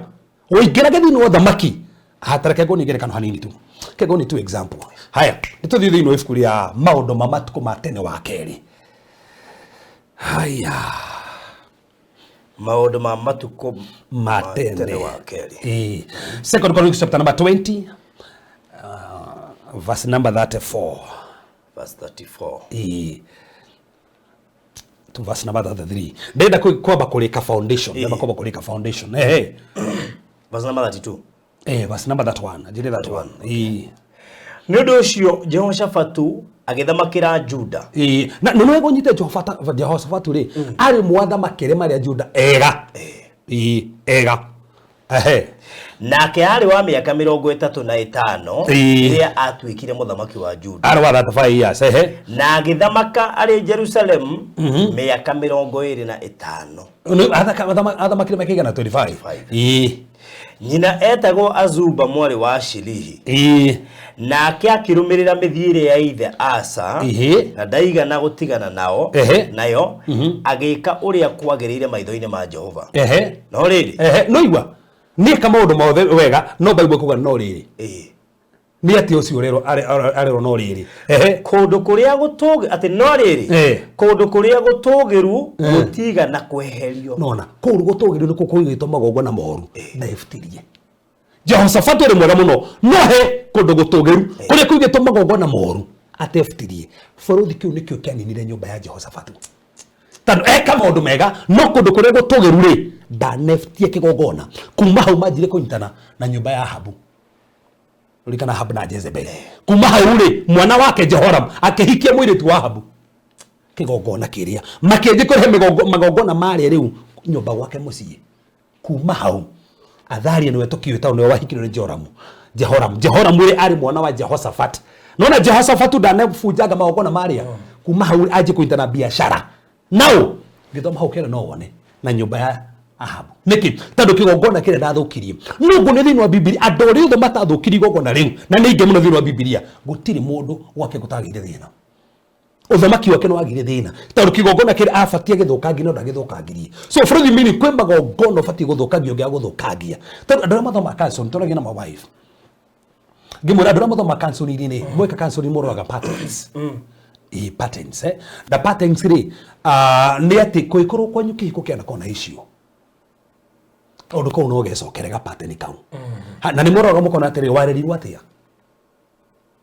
woingĩrage thini wa thamaki hatareke ngo nigere kana hanini tu kego ni tu example haya nituthie thini wa ibuku ria maundu ma matuko ma tene wa keri haya maundu ma matuko ma tene wa keri Second Chronicles chapter number 20 verse number 34 verse 34 to verse number 33 ndenda kwamba kulika foundation ndenda kwamba kulika foundation verse number 32 verse number that one ajire that one ni undu ucio Jehoshafatu agithamakira Juda na no ego nyite Jehoshafatu ri ari mwathamakire maria Juda ega nake ari wa miaka 35 iria atwikire muthamaki wa Juda ari wa 35 years na agithamaka ari Jerusalem miaka 25 athamakire makiga na 25 nyina etagwo Azuba mwari wa Shilihi nake akirumirira mithiire ya ithe Asa na ndaigana gutigana nao nayo agika uria kwagiriire maitho-ini ma Jehova no riri no igwa ni kama undu mothe wega no Bible kuga no riri ni ati ucio rero arero no riri kundu kuria gutuge ati no riri kundu kuria gutugiru gutiga na kweherio nona kundu gutugiru ni kukuigitwo magongona moru na eftirie Jehoshafatu ri mwega muno no he kundu gutugiru kuria kuigitwo magongona moru ati eftirie bũrũri kiu nikio kianinire nyumba ya Jehoshafatu tando eka maundu mega no kundu kuria gutugiru ri ndaneftie kigongona kuma hau majire kunyitana na nyumba ya Ahabu ulikana Ahabu na Jezebeli kuma hau ri mwana wake Jehoram akihikia mwiritu wa Ahabu kigongona kiria makenje kurehe magongona mari riu nyumba gwake mucii kuma hau Athalia niwe tukiuta niwe wahikire Jehoram ri ari mwana wa Jehoshaphat nona Jehoshaphat ndanebujaga magongona maria kuma hau aje kuitana biashara nao githoma hau kera no wone na nyumba ya Ahabu niki tando kigongona kire ndathukirie nungu ni thini wa Biblia andori othe matathukirie gogona riu na ni inge muno thini wa Biblia gutiri mundu wake gutagire thina uthamaki wake no agire thina tando kigongona kire afatie githukangi no ndagithukangirie so bũrũri mini kwe magongona fatie guthukangia ungia guthukangia tando andora mathoma kanso ntoragia na my wife ngimura andora mathoma kanso ni mweka kanso ni moroga patterns patterns the patterns ri ni ati kuikorwo kwa nyuki kukiana kona icio ondo ko no gecokerega pattern kau na ni moroga mukona atiri warerirwo atia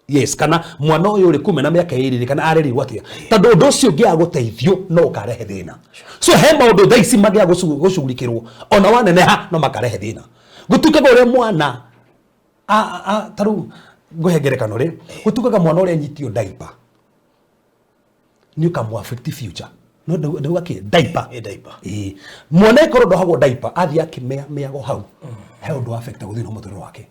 yes kana mwana uyu uri kume na miaka iri kana arerirwo atia tando ndo cio ngia guteithio no karehe thina so he maundu thaisi magia gucugurikirwo ona waneneha no makarehe thina gutukaga uri mwana taru nguhengerekano ri gutukaga mwana uri anyitio diaper ni ukamu affect future no ndauga ki diaper mwana ikoro ndohagwo diaper athi akimea go hau he undu affect guthina muthiro wake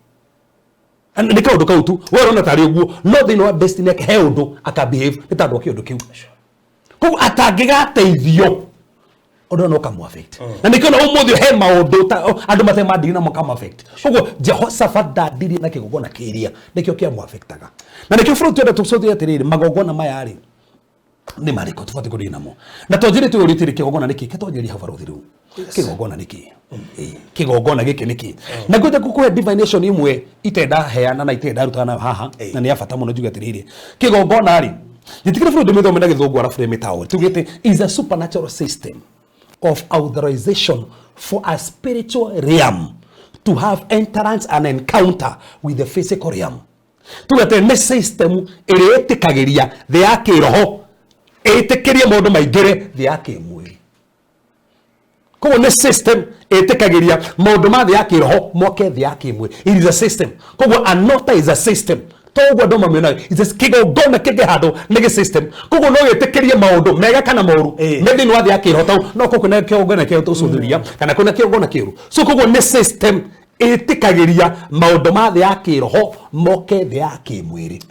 ni kaundu kau tu we rona tari uguo no thina wa destiny yake he undu akabehave ni tandu ki undu kiu ko atangigateithio undu no kamu affect na nikona umuthio he maundu andu matema ndiri na mukamu affect koguo Jehoshaphat ndiri na kigogona kiria nikio kia mu affectaga na nikio bũrũri twenda tucothia atiriri magongona maya ri ni mariko tufati kuri namo na tojire tu uritiri kigogona niki ketojiri habaruthi ru kigogona niki kigogona giki niki na gwete kukuhe divination imwe itenda heana na itenda rutana haha na ni afata muno juga tiriri kigogona ri gitikira bũrũri mitho mena githungu arafu metawo tugite is a supernatural system of authorization for a spiritual realm to have entrance and encounter with the physical realm tugite ne system iretikagiria the akiroho etekeria maundu maingire thi yake mwiri koguo ni system etekagiria maundu ma thi yake roho moke thi yake mwiri it is a system koguo anota is a system toguo ndo mamena is a kigogona kige hado ni system koguo no etekeria maundu mega kana moru methi no thi yake roho tau no koguo na kigogona kio tucuthuria kana kuna kigogona kiru so koguo ni system etekagiria maundu ma thi yake roho moke thi yake mwiri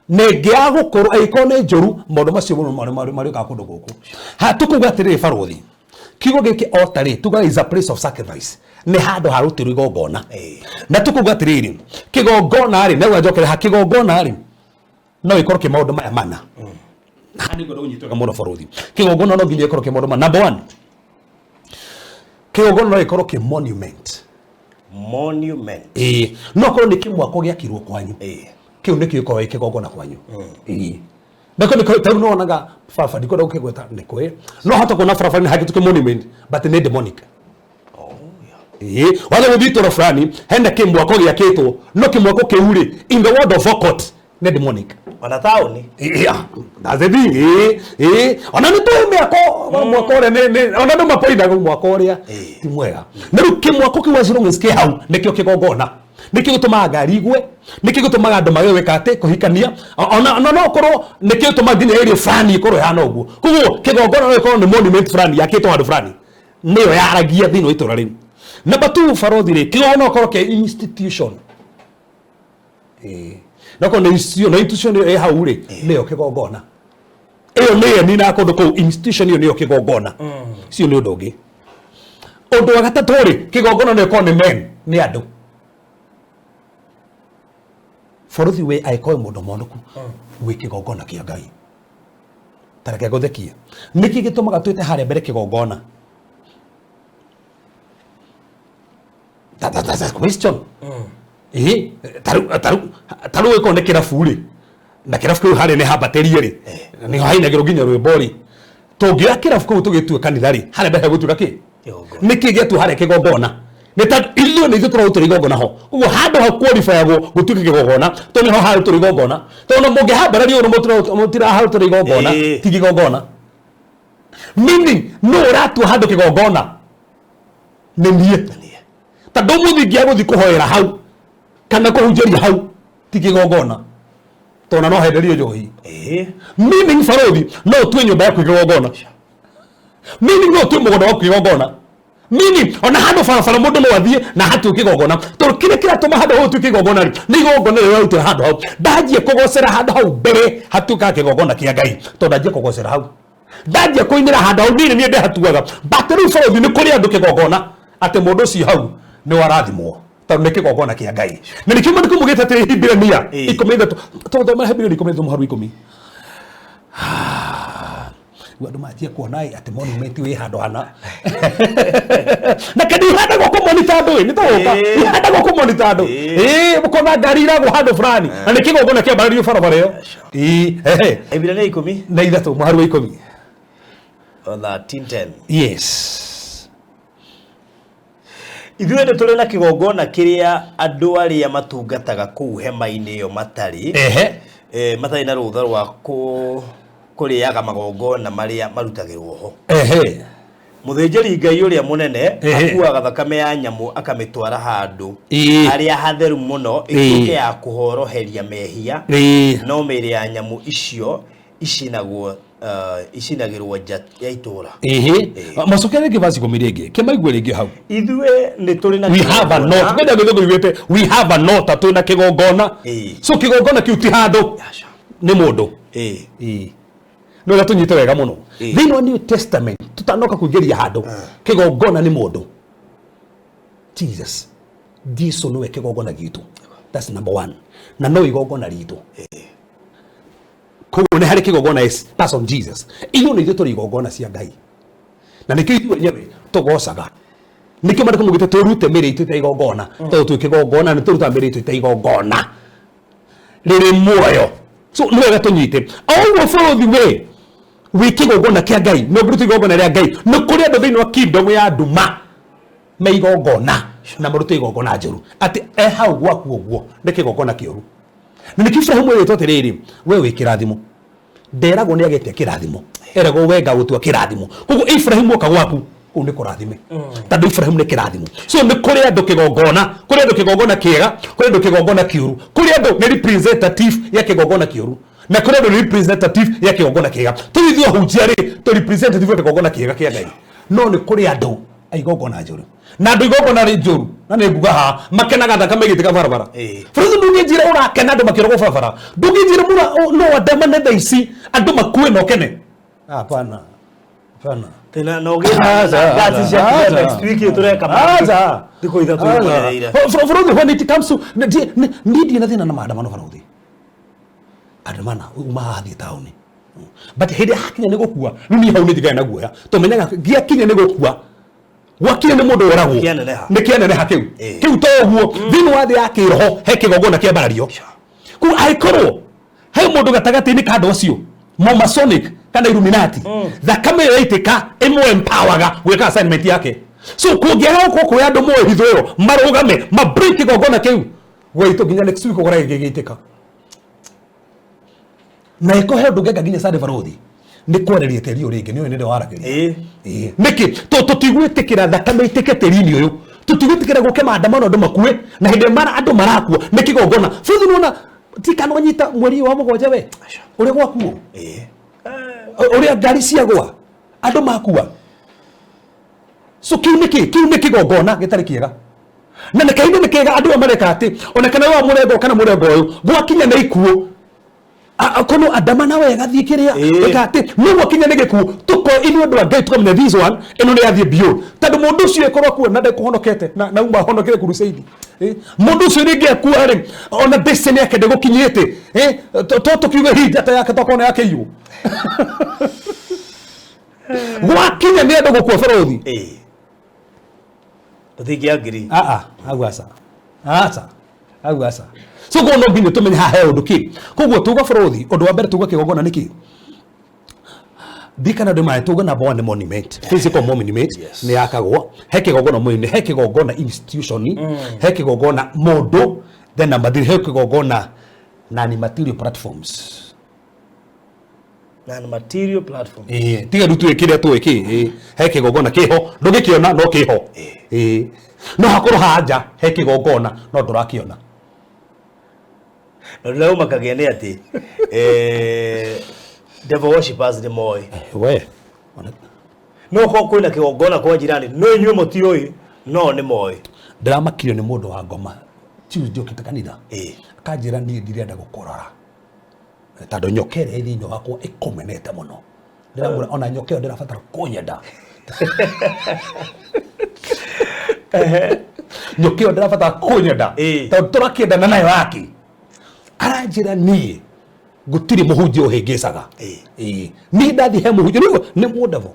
nengea gukuru aikone njuru maundu macio mari ka kundu guku ha tukuga atiri barothi kigo giki otari tuga is a place of sacrifice ni handu harutirwo igongona na tukuga atiri kigongona ri na njokere ha kigongona ri no ikorwo ki maundu maya mana hani godo unyitwa muno barothi kigongona no nginya ikorwo ki maundu mana. Number 1, kigongona no ikorwo ki monument no korwo ni kimwako giakirwo kwanyu kiu nikio ko ikigongona kwanyu ndako niko tamu onaga fafa ndiko ndo kigweta ndikwe no hata kuna fafa ni hakitu monument but ni demonic wale mubitoro fulani henda kimwako giakitwo no kimwako kiuri in the word of Okot ni demonic ona tauni that's the thing ona ni tume ako mwako ore ne ona ndo mapoida mwako ore ti mwega na kimwako kiwaziro ngiske hau nikio kigongona niki gutuma ngari igwe niki gutuma andu magewe kate kuhikania ona no korwo niki gutuma nginya area fulani ikorwo hana uguo kuguo kigongona no ikorwo ni monument fulani yakitwo handu fulani niyo yaragia thino itura riu. Number 2, barothi ri kigongona ikorwo ke institution nako ni institution e hau ri niyo kigongona iyo niyo ni na kundu ku institution iyo niyo kigongona cio ni undu ungi. Undu wa gatatu ri kigongona no ikorwo ni men ni andu barothi we aikoe mundu monuku we kigongona kia Ngai tareke gothekia niki gitumaga twite hare mbere kigongona that's a question taru we kone kirafu ri na kirafu kiu hare ne habaterie ri ni haina gero ginya rwebori tungia kirafu kiu tugitue kanitha ri hare mbere gutuka ki niki getu hare kigongona neta ilio ni gitoro turigongona ho ugo hado ha qualify go gutuke kigongona to ni ho ha turigongona to no muge ha barari no mutira ha turigongona tigigongona meaning no ratu hado kigongona ni nie ta do muthi gia guthi kuhoera hau kana kuhunjeria hau tigigongona to na no henderio njohi meaning barothi no tu nyumba yaku kigongona meaning no tu mugono waku kigongona mini ona hado fara mundu no wathie na hatu kigongona to kira tuma hado ho tu kigongona ni gongona le wautu hado hau dajie kugocera hado hau mbere hatu ka kigongona kia Ngai to dajie kugocera hau dajie kuinira hado hau ni ndi hatuaga battery barothi ni kuri andu kigongona ate mundu ci hau ni warathimwo to ni kigongona kia Ngai na nikimo ndikumugite ati Hibrania ikomenda to thoma Hibrania ikomenda muharu 10 wadu matia kuonai ati monument we hado hana na kadi hada go monitor ndo ni to oka hada go monitor ndo mukona ngari ra go hado fulani na nikigongona kia barari barabara yo Hibrania 10 na ithatu muharu 10 ona 10 yes ithuĩ nĩ tũrĩ na kigongona kĩrĩa andũ arĩa matungataga kũu hema-inĩ ĩyo matarĩ na rũtha rwa kũrĩaga magongona marĩa marutagĩrwo ho mũthĩnjĩri Ngai ũrĩa mũnene akuaga thakame ya nyamũ akamĩtwara handũ harĩa hatheru mũno ĩtuĩke ya kũhoroheria mehia no mĩĩrĩ ya nyamũ icio icinagĩrwo nja ya itũra macokere kibasi komirege kemaigwe rege hau ithuĩ nĩ tũrĩ na we have a note kwenda githugu igwete we have a note atuna kigongona so kigongona kiuti handu ni mundu no gatunyite wega muno thino New Testament tutanoka kugeria handu kigongona ni mundu Jesus diso no kigongona gitu that's number 1 na no igongona ritu ko ne hari kigongona is person Jesus iyo ni gito igongona cia Ngai na nikio ithuĩ nyewe tugocaga nikio mariko mugite turute mere itu te igongona to tu kigongona ni turuta mere itu te igongona riri muoyo so no wega tunyite au barothi we kigongona kia Ngai no brutu igongona ria Ngai no kuri andu thini wa kingdom ya nduma me igongona na marutu igongona njuru ati hau gwaku uguo ni kigongona kiuru na nikifra mwe yetu atiriri we kirathimo nderagwo ni agetia kirathimo erego wenga gutua kirathimo kugo Ibrahim oka gwaku ku ni kurathime tandu Ibrahim ni kirathimo so ni kuri andu kigongona kiega kuri andu kigongona kiuru kuri andu ni representative ya kigongona kiuru na kuri andu ni representative ya kigongona kiega tulithio hunjia ri to representative ya kigongona kiega kia Ngai no ni kuri andu aigogona njuru na andu igogona ri njuru na ni nguga ha makenaga thakame gitika barabara bũrũri ndũngĩnjĩra ũrakena andũ makĩrogwo barabara ndũngĩnjĩra no andamane thaa ici andũ makue na ũkene hapana tena no gati cia next week tureka ndiko itha tuirereire bũrũri when it comes to ndidi na thina na maandamano bũrũri andamana umathi tauni but hĩndĩ hakinya nĩ gũkua rĩu niĩ hau nĩ njikaga na guoya tũmenyaga gĩakinya nĩ gũkua gwakinya nĩ mũndũ ũragwo nĩ kĩaneneha kĩu to ũguo thĩinĩ wa thĩ ya kĩroho he kĩgongona kĩambarario kũu angĩkorwo he mũndũ gatagatĩ-inĩ ka andũ acio Masonic kana Illuminati thakame yaitĩka ĩmwe empowerga gwĩka assignment yake so kũngĩaga gũkorwo kũrĩ andũ moĩ hitho ĩyo marũgame mabreak kĩgongona kĩu wĩtũ nginya next week ũgora gĩgĩitĩka na iko he ndũngĩanga nginya sade barothi nĩ kwereria tĩri ũrĩ ingĩ nĩwe nĩndĩ warageria nĩkĩ tũtigwĩtĩkĩra thakame itĩke tĩri-inĩ ũyũ tũtigwĩtĩkĩra gũke maandamano andũ makue na hĩndĩ andũ marakua nĩ kĩgongona bũrũri nĩwona tikana wanyita mweri wa mũgwanja we ũrĩa gwakuo ũrĩa ngari ciagwa andũ makua so kiu nĩ kĩgongona gĩtarĩ kĩega na nĩkaine nĩ kĩega andũ mareka atĩ onekana wa mũrengo kana mũrengo ũyũ gwakinya nĩ ikuo akono adamana wega thikiria ekate nĩguo kinya nĩ gĩkuo tuko inu andũ angai tukamenya this one ĩno nĩ yathie bio tondũ mũndũ ũcio ekorwo kuo na ndekũhonokete na uma honokire crusade mũndũ ũcio rĩngĩ akua rĩ ona destiny yake ndĩgũkinyĩte tukiuga hinda ta yake tokona yake iyo gwakinya nĩ andũ gũkua bũrũri tũtingĩangiri agwasa so go no nginya tumenye ha he undu ki koguo tuga bũrũri undu wa mbere tuga kĩgongona niki dikana de mai tuga na bone monument physical monument ni yakagwo he kĩgongona mwene he kĩgongona institution he kĩgongona mũndũ then number 3 he kĩgongona nani material platforms tiga rutu ikire tu iki he kĩgongona kiho ndũgĩkiona no kiho no hakorwo hanja he kĩgongona no ndũrakiona no makagia nĩ atĩ devil worshippers nĩ moĩ we no ko kwĩna kĩgongona kwa jirani no inyuĩ mũtiũĩ no nĩ moĩ ndĩramakirio nĩ mũndũ wa ngoma Tuesday okĩte kanitha akanjĩra niĩ ndirenda gũkũrora tondũ nyoka ĩrĩa thĩinĩ wakwa ĩkũmenete mũno ndĩramwĩra ona nyoka ĩyo ndĩrabatara kũnyenda nyoka ĩyo ndĩrabatara kũnyenda tondũ tũrakĩendana nayo yake aranjĩra niĩ gũtirĩ mũhunjia ũhĩngĩcaga niĩ ndathi he mũhunjia nĩ mũndavo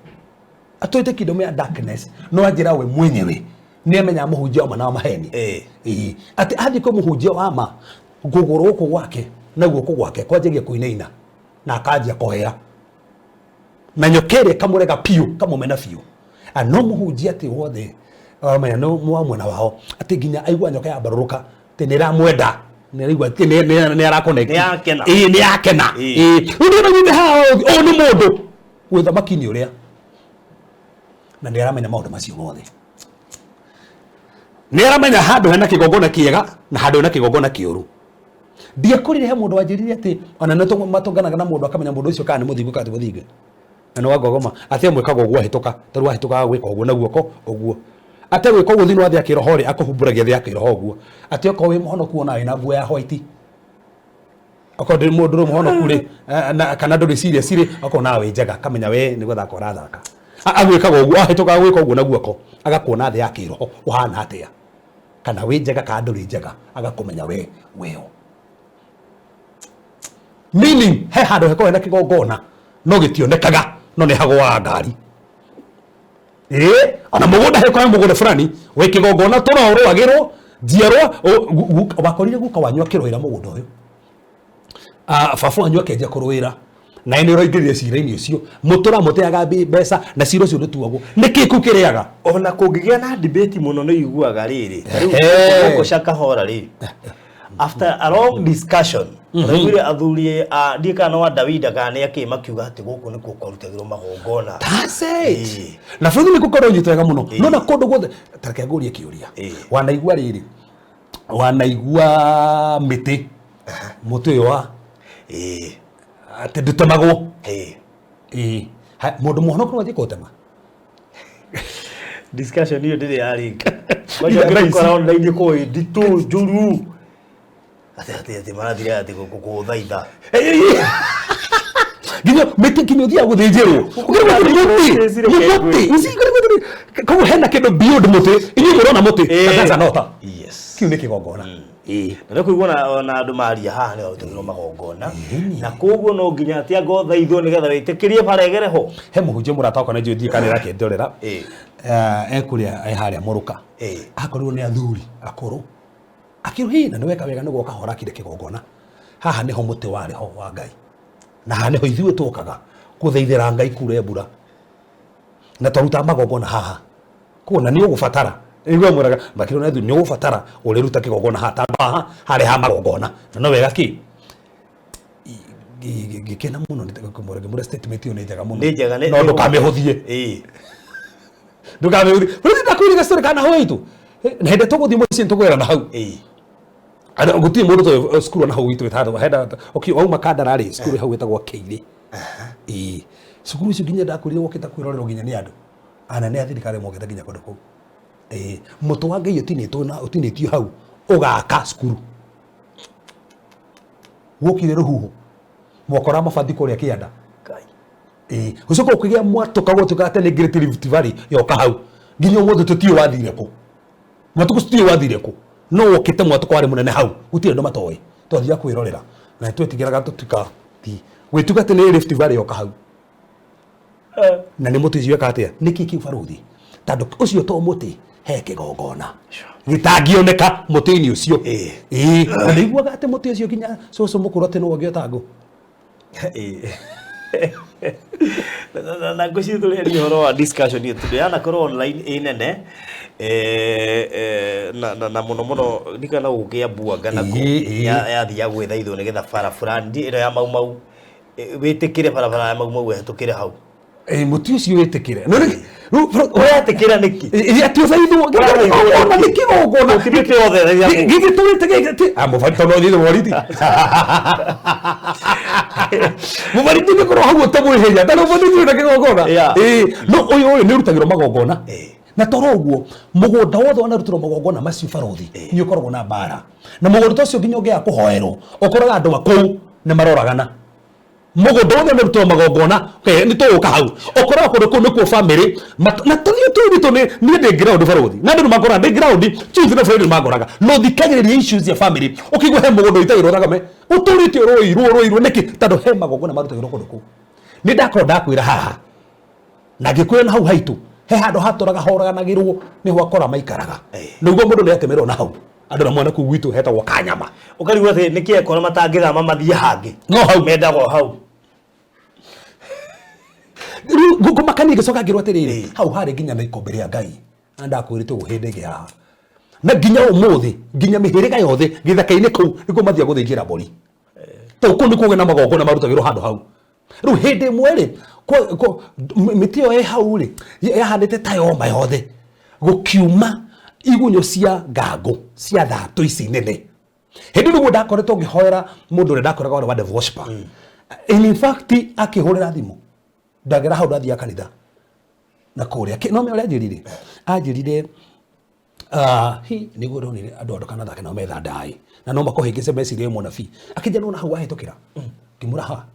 atwĩte kingdom ya darkness no anjĩra we mwenyewe nĩ amenya mũhunjia wa na maheni atĩ athiĩ kwa mũhunjia wa ma ngũgũrũ gũkũ gwake na guoko gwake kwanjagia kũinaina na akanjia kũhea na nyoka ĩrĩa kamũrega piũ kamũmena piũ no mũhunjia atĩ wothe amenya no mwena wao atĩ nginya aigua nyoka ya mbarũrũka atĩ nĩ ĩramwenda nĩ arakona nĩ yakena ndio nĩ ha o nĩ mũndũ gwĩthamaki-inĩ ũrĩa na nĩ aramenya maũndũ macio mothe nĩ aramenya handũ hena kĩgongona kĩega na handũ hena kĩgongona kĩũru ndiakũrire he mũndũ wanjĩrire atĩ ona nĩ matũnganaga na mũndũ akamenya mũndũ ũcio kana nĩ mũthingu kana ti mũthingu na no wangogoma atĩ mwĩkaga ũguo ahĩtũka tondũ ahĩtũkaga gwĩka ũguo na guoko ũguo ate gwĩka ũguo thĩinĩ wa thĩ ya kĩroho rĩ akũhumbũragia thĩ ya kĩroho ũguo atĩ okorwo wĩ mũhonoku ona wĩna nguo ya white okorwo ndĩ mũndũ mũhonoku rĩ kana ndũrĩ serious rĩ okorwo nawe wĩ njega kamenya we nĩ gũthaka ũrathaka agwĩkaga ũguo ahĩtũkaga gwĩka ũguo na guoko agakuona thĩ ya kĩroho ũhana atĩa kana wĩ njega kana ndũrĩ njega agakũmenya we weo meaning he handũ hekorwo hena kĩgongona no gĩtionekaga no nĩ hagũaga ngari ona mũgũnda hekorwo mũgũnda fulani wĩ kĩgongona tũrorwagĩrwo njiarwa wakorire guka wanyu akĩrũĩra mũgũnda ũyũ baba wanyu akĩanjia kũrũĩra na nĩ ũraingĩrire cira-inĩ ũcio mũtũramũteaga mbeca na cira ũcio ndũtuagwo nĩkĩ kĩu kĩrĩaga ona kũngĩgĩa na debate mũno nĩ iguaga rĩrĩ gũkũ Shakahora rĩ after a long discussion rĩmwe athuri ndiĩ kana wa Dawida kana akĩmakiuga atĩ gũkũ nĩ kũrutagĩrwo magongona na bũrũri nĩ gũkorwo nyitwega mũno no na kũndũ guothe tareke ngũrie kĩũria wanaigua rĩrĩ wanaigua mĩtĩ mũtĩ ũyũ wa atĩ ndũtemagwo mũndũ mũhonoku no athiĩ kũũtema discussion hiyo ndire yarika wacha ngikora online ko nditu njuru ati marathira ati gukuthaitha Ginyo mete kinyothia guthinjirwo ukirwa muti usikore ko hena kindu beyond muti inyu murona muti kaza nota yes kiu ni kigongona na kuigua na andu maria haha ni utugiro magongona na koguo no nginya ati ngo thaithwo ni getha witikirie baregere ho he muhunjia murata wakwa na njudi kanira kendorera ekuria ai haria muruka akorirwo ni athuri akuru akiruhina ni weka wega niguo kahora kire kigongona haha niho muti wari ho wa Ngai na haha niho ithuĩ tukaga kuthaithira Ngai kure mbura na twaruta magongona haha kuona ni ugubatara igwe muraga makiro na ni ugubatara uriruta kigongona haha hari ha magongona na no wega ki gikena muno ndikumurage mura statement yo ni njega muno no ndukamĩhũthie ndukamĩhũthie bũrũri ndakwĩrĩga story kana hoitu na hende tũgũthiĩ mũciĩ tũgwĩra na hau ana guti mundu to skuru na hau itu wetado heda okay au makadara ri skuru hau wetagwo Keire skuru icio ginya ndakurire wokita kwirorero ginya ni andu ana ne athirikari mogeta ginya kondu ku mutu wa Ngai utinitio hau ugaka skuru wokire ruhuho mwakora mabandi kuria kianda ucoko kugia mwatoka gotuka ate Great Rift Valley yoka hau ginya mothe tutio wathire ku mwatuko tutio wathire ku no wokite mwatuko wari munene hau gutire ndo matoyi twathia kwirorera na twetigiraga tutika ti gwituka ate ni Rift Valley yoka hau na ni mutu icio katia niki kibaruthi tando ucio to muti he kigongona gitangioneka muti-ini ucio na niguaga ate muti ucio ginya coco mukuru ate no wagiotango na ngoci tuliaria horo wa discussion yetu yana korwo online inene na muno ndikana ugia buanga na yathia gwithaithwo ni getha bara fulani ino ya mau witikire bara ya mau wetukire hau muti ucio witikire no wetikira niki ati uthaithwo ona nikigongona kibite othe gigi tuwite amufanta no thitho wariti mubariti ni korwo hau utamwihenya tano bodi na kigongona no uyu ni rutagiro magongona na toro uguo mugunda wothe wanarutirwo magongona macio baruthi ni ukoragwo na bara na mugunda ucio nginya ungia kuhoerwo ukoraga andu akuu ni maroragana mugunda wothe wanarutirwo magongona ni tuuka hau ukoraga kundu kuu nikuo family na tuthio tu ni ndi ground baruthi na andu makora ndi ground chief na family makoraga no thikagiriria issues ya family ukigwa he mugunda itagirwo thagame uturite roirwo niki tando he magongona marutagirwo kundu kuu ni ndakoro ndakwira haha na gikwira na hau haitu he handu haturaga horaganagirwo ni hwakora maikaraga niguo mundu ni atemerwo na hau andu na mwana ku gwitu hetagwo Kanyama ukarigwa ati niki ekora matangithama mathie hangi no hau mendago hau guko makani gicoka ngirwo atiriri hau hari ginya na ikombe ria Ngai anda kwirite guhindege haha na ginya umuthi ginya mihiriga yothe githaka-ini kuu niguo mathia guthinjira mbori to ku nikuo na magongona marutagirwo handu hau riu hindi mwere miti yo hau ri yahandite tayoma yothe gukiuma igunyo cia ngango cia thatu ici nene hindi niguo ndakoretwo ngihoera mundu uri ndakoraga ore wa devil worshiper in fact akihurira thimu ndagera hau ndathia kanitha na kuria no me ore anjirire hi niguo ronire andu kana thake no metha ndai na no makohingise meciria imo na fi akija no na hau ahitukira ngimura ha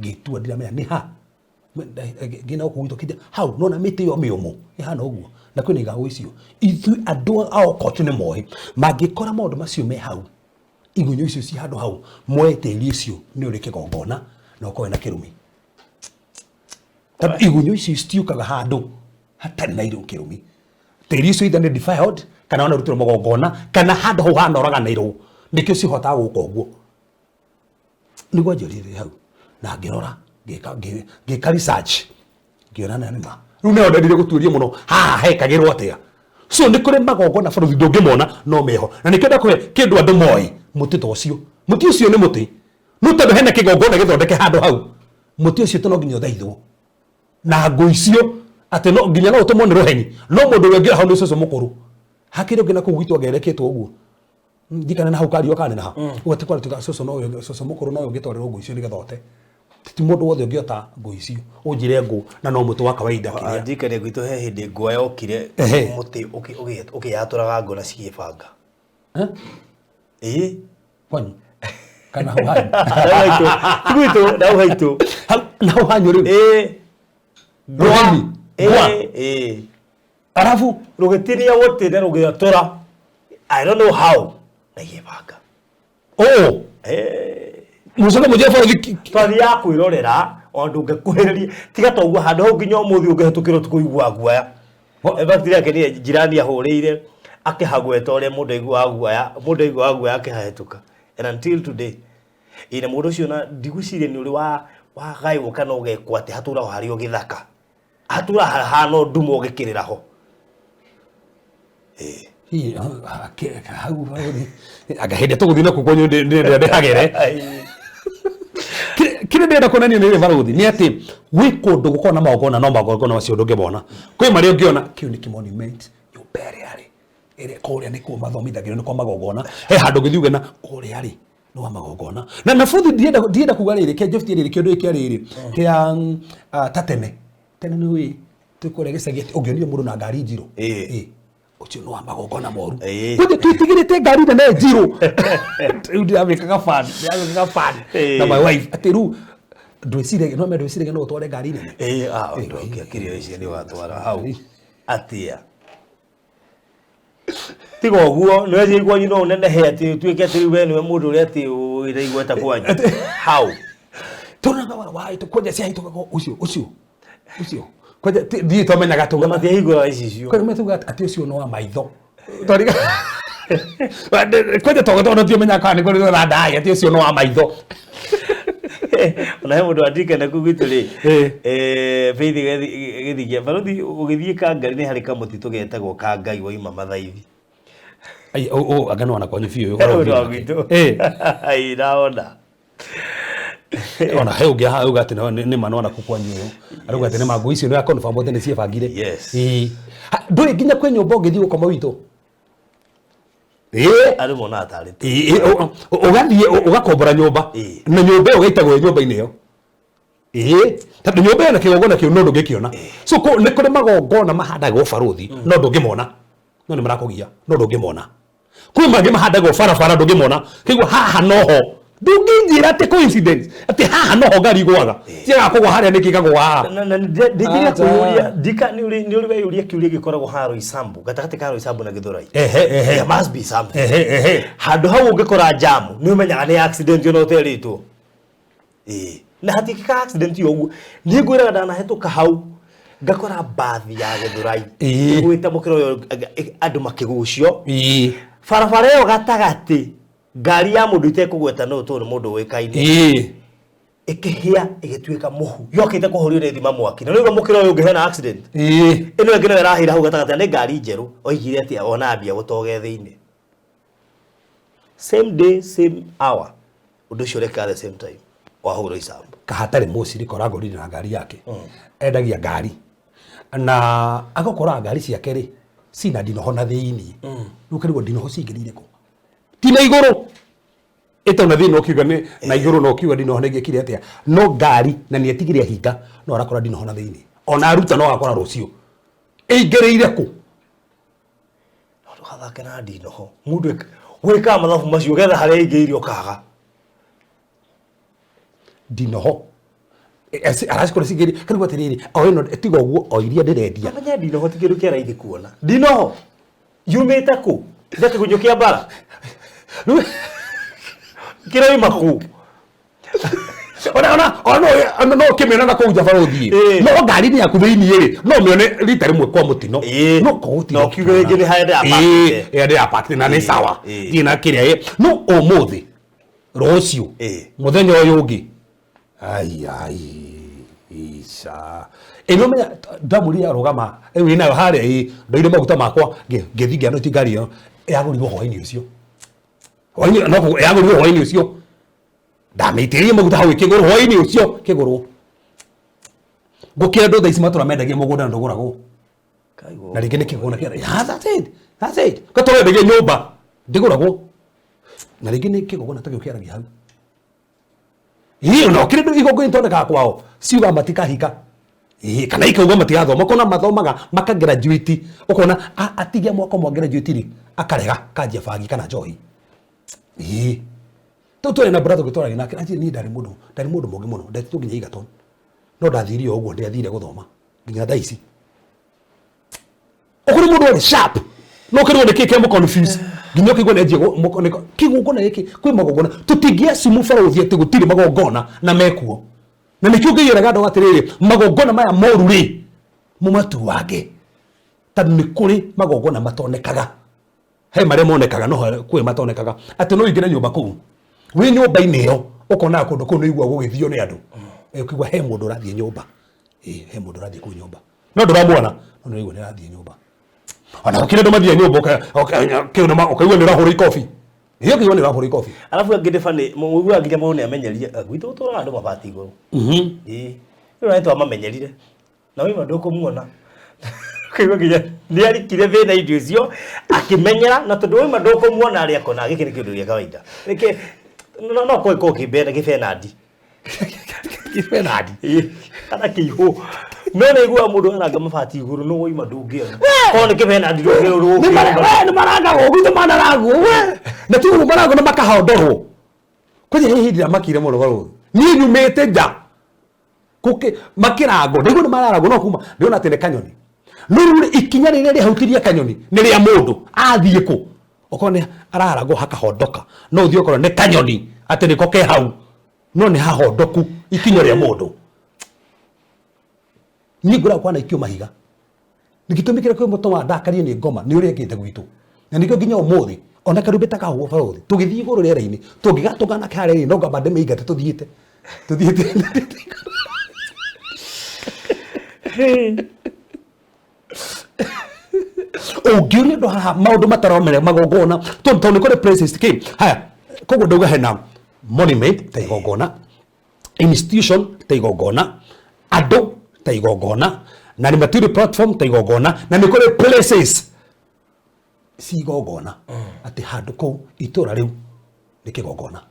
gitua ndiramenya ni ha gina ukuito kija hau no na miti yo miumu ihana uguo na kwini gago icio ithu andu ao kotu ni mohi mangikora maundu macio me hau igunyo icio ci handu hau mweteri icio ni uri kigongona na ukoe na kirumi tab igunyo icio stiukaga handu hatari na irio kirumi teri icio ithane defiled kana ona rutiro magongona kana handu hau hanoraga na irio ndikio cihotaga guko uguo niguo njorire hau na ngirora ngika research ngiona na nima riu ne ndendire guturia muno haha hekagirwo atia so ni kuri magongona baruthi ndungimona no meho na nikenda kuhe kindu andu moi muti to ucio muti ucio ni muti no tondu hena kigongona githondeke handu hau muti ucio to nginya thaithwo na ngo icio ati no nginya no utumwo ni ruheni no mundu wengira hau ni coco mukuru hakire ngina kugwitwa gereketwo uguo ndikana na hau kari okane na ha uti kwari tuka coco no coco mukuru no ngitwarira ngo icio ni gethote ti mundu wothe ungiota ngũ icio unjire ngũ na no mutu wa kawaida kiria ndikane gwitu he hindi ngũ yokire muti ukiyaturaga ngũ na cigibanga kwanyu kana hau hanyu tugwitu na haitu na hau hanyu riu rugeni arafu rugetiria gutire rugiatura I don't know how na igibanga mucoke mujie borithi twathi ya kwirorera ondu ngekuhiriria tiga toguo handu hau nginya umuthi ungihetukira tukuigua guaya bacteria yake ni jirani ahurire akihagweta ore mundu igua guaya akihahetuka and until today ina mundu ucio na ndigwiciria ni uri wa gaiwo kana ugekwa ati hatura hari ugithaka hatura hano ndumo ugikirira ho agahende tuguthina kukonyo ndehagere kire ndenda kuonania ni baruthi ni ati gwi kundu gukona magogona no magogona macio ndungibona kwi mari ungiona kiu ni monument nyumbere ari ire kuria ni kuo mathomithagio ni kwa magogona he handu ngithiuge na kuria ari no magogona na futhi ndienda kuga riri ke jofti riri kindu iki riri kia tatene tene ni wi tukore gicagi ungionio mundu na ngari njiro ucio no magogona moru kundi twitigirite ngari na njiro ndi amikaga fan na my wife atiru ndwicire no me ndwicire no tware ngari nene ndokia kirio ici ni watwara hau atia tigo guo no ye gwanyu no nene he ati twike ati we ni mundu uri ati ire igweta kwanyu how tunaga wa tukoje cia hituga ucio kwaje ndi tomenyaga tuga mathia higura icio kwa metuga ati ucio no wa maitho toriga kwaje toga tono tiomenya kana kwa ndo ndai ati ucio no wa maitho ona he mundu andika na kugitu ri Faith githigia baruthi ugithie ka ngari ni hari kamutitu getagwo ka ngai wa ima mathaithi ai agano ana kwanyu fiyo ai naona ona he ungia ha ugati ni manona kukwanyu aruga ati ni magu icio no ya confirm bote ni cie bangire ndui nginya kwe nyumba ngithii gukoma witu ari mona atari ugathie ugakombora nyumba na nyumba ugaitagwo nyumba-ini yo tondu nyumba ina kigogona kiu no ndungikiona so ni kuri magogona mahandagwo baruthi no ndungimona no ni marakugia no ndungimona kwi mangi mahandagwo barabara ndungimona kigwa haha noho ndunginjira ati coincidence ati haha noho ngari igwaga tiga kugwa haria nikigagwo haha ndigira kuuria dika ni uri weyuria kiuria gikoragwo haro isambu gatagati ka haro isambu na githurai there must be something handu hau ungikora jamu ni umenyaga ni accident yo no teritwo na hatikika accident yo uguo ni ngwiraga ndana hetuka hau ngakora bathi ya githurai gwita mukiro yo andu makigucio barabara yo gatagati ngari ya mundu itekugweta no to mundu wikaine ikihia igituika muhu yokite kuhorio ni thima mwaki na riu mukiro yo ngihena accident ino ngino irahira hau gatagati ni ngari njeru oigire ati ona ambia gutoge thiini same day same hour undu cio reka the same time wahuro isambu kahatari muciri korago riri na ngari yake endagia ngari na agokora ngari ciake ri cina ndinoho na thiini riu karigwo ndinoho cingirire ku tina iguru etona thini ukiuga ni na iguru no kiuga ndinoho nigikire atia no ngari na ni etigire hinga no arakora ndinoho na thiini ona aruta no akora rucio ingireire ku no gathake na ndinoho mundu gwika mathabu macio getha haria ingiirio kaga ndinoho aracikora cingiri karigwo atiriri o ino tiga uguo o iria ndirendia amenya ndinoho ti kindu kia raithi kuona ndinoho yumite ku thake kunjukia bara kiroi maku ona no kimena na kuja baruthi no ngari ni yaku thiini ri no mione rita rimwe kwa mutino no kuhuti no kiugo ingi ni haya ndi apakite na ni sawa thina kiria no umuthi rucio muthenya uyu ungi ai isa eno menya ndamuri ya rugama ewe nayo hare ndoire maguta makwa ngithingia no tingari yo yaguriwo hoini ucio hoini no yaguriwo hoini ucio ndamitirie maguta hau kiguru hoini ucio kiguru gukira ndo thaisi matura mendagia mugunda nduguragwo na ringi ni kiguna kira that's it katore ndege nyumba ndiguragwo na ringi ni kiguna takio kiragia hau hiyo no kire igogo intondeka kwao siuga matikahika kana ikauga matigathoma kona mathomaga maka graduate ukona atigia mwako mwa graduate ri akarega kanjia bangi kana njohi tutore na brother gutwara nake aje ni ndari mundu mungi muno ndati nginya igaton no ndathirio uguo ndiathire guthoma nginya thaici ukuri mundu ari sharp no kiri wone kike mu confuse nginya kigone aje kigugona yiki kwi magogona tutingia simu fara uthie ati gutiri magogona na mekuo na nikio ngiyeraga ndo atiriri magogona maya moru ri mumatu wage tani ni kuri magogona matonekaga he mare monekaga no kwi matonekaga ati no ingire nyumba kuu wi nyumba ineo ukona kundu kunu igwa gugithio ni andu ukigwa he mundu rathie nyumba he mundu rathie ku nyumba no nduramwona no igwa ni rathie nyumba ana kile ndo mathie nyumba kiuna ma ukaigwa ni rahuri coffee hiyo kiona ni rahuri coffee alafu ngide fani mugwa nginya muone amenyerie gwitu tura andu mabati iguru ira ito amamenyerire na wi mandoko muona kaiwa nginya ni arikire thina idio cio akimenyera na tondu wi mandoko muona ari akona giki ni kindu gia kawaida reke no ko kibenda gifenadi kana kiho no ne igua mundu aranga mabati iguru no wi mandungi ko ne kibenda ndo ru ni maranga go gwitu manaragu we na tu marago na makahondorwo kwenye hihindira makire muno goro ni nyumete nja kuke makirago ndigo ni mararago no kuma ndiona tene kanyoni nuri ikinya rire rihutirie kanyoni ni ria mundu athie ku okone ararago hakahondoka no uthio koro ne kanyoni ati niko ke hau no ni hahondoku ikinya ria mundu ni gura kwa na ikio mahiga nigitumikira kwe muto wa ndakarie ni ngoma ni uri ngite gwitu na nikio ginya umuthi ona karubeta ka huo farothi tugithii iguru rera-ini tungigatugana kare no ngamba ndimigate tuthiite ungiuria ndo haha maundu mataromere magogona tondu ni kuri places ki haya koguo ndauga hena monument ta igogona institution ta igogona andu ta igogona na ni material platform ta igogona na ni kuri places si igogona ati handu kou itura riu ni kigogona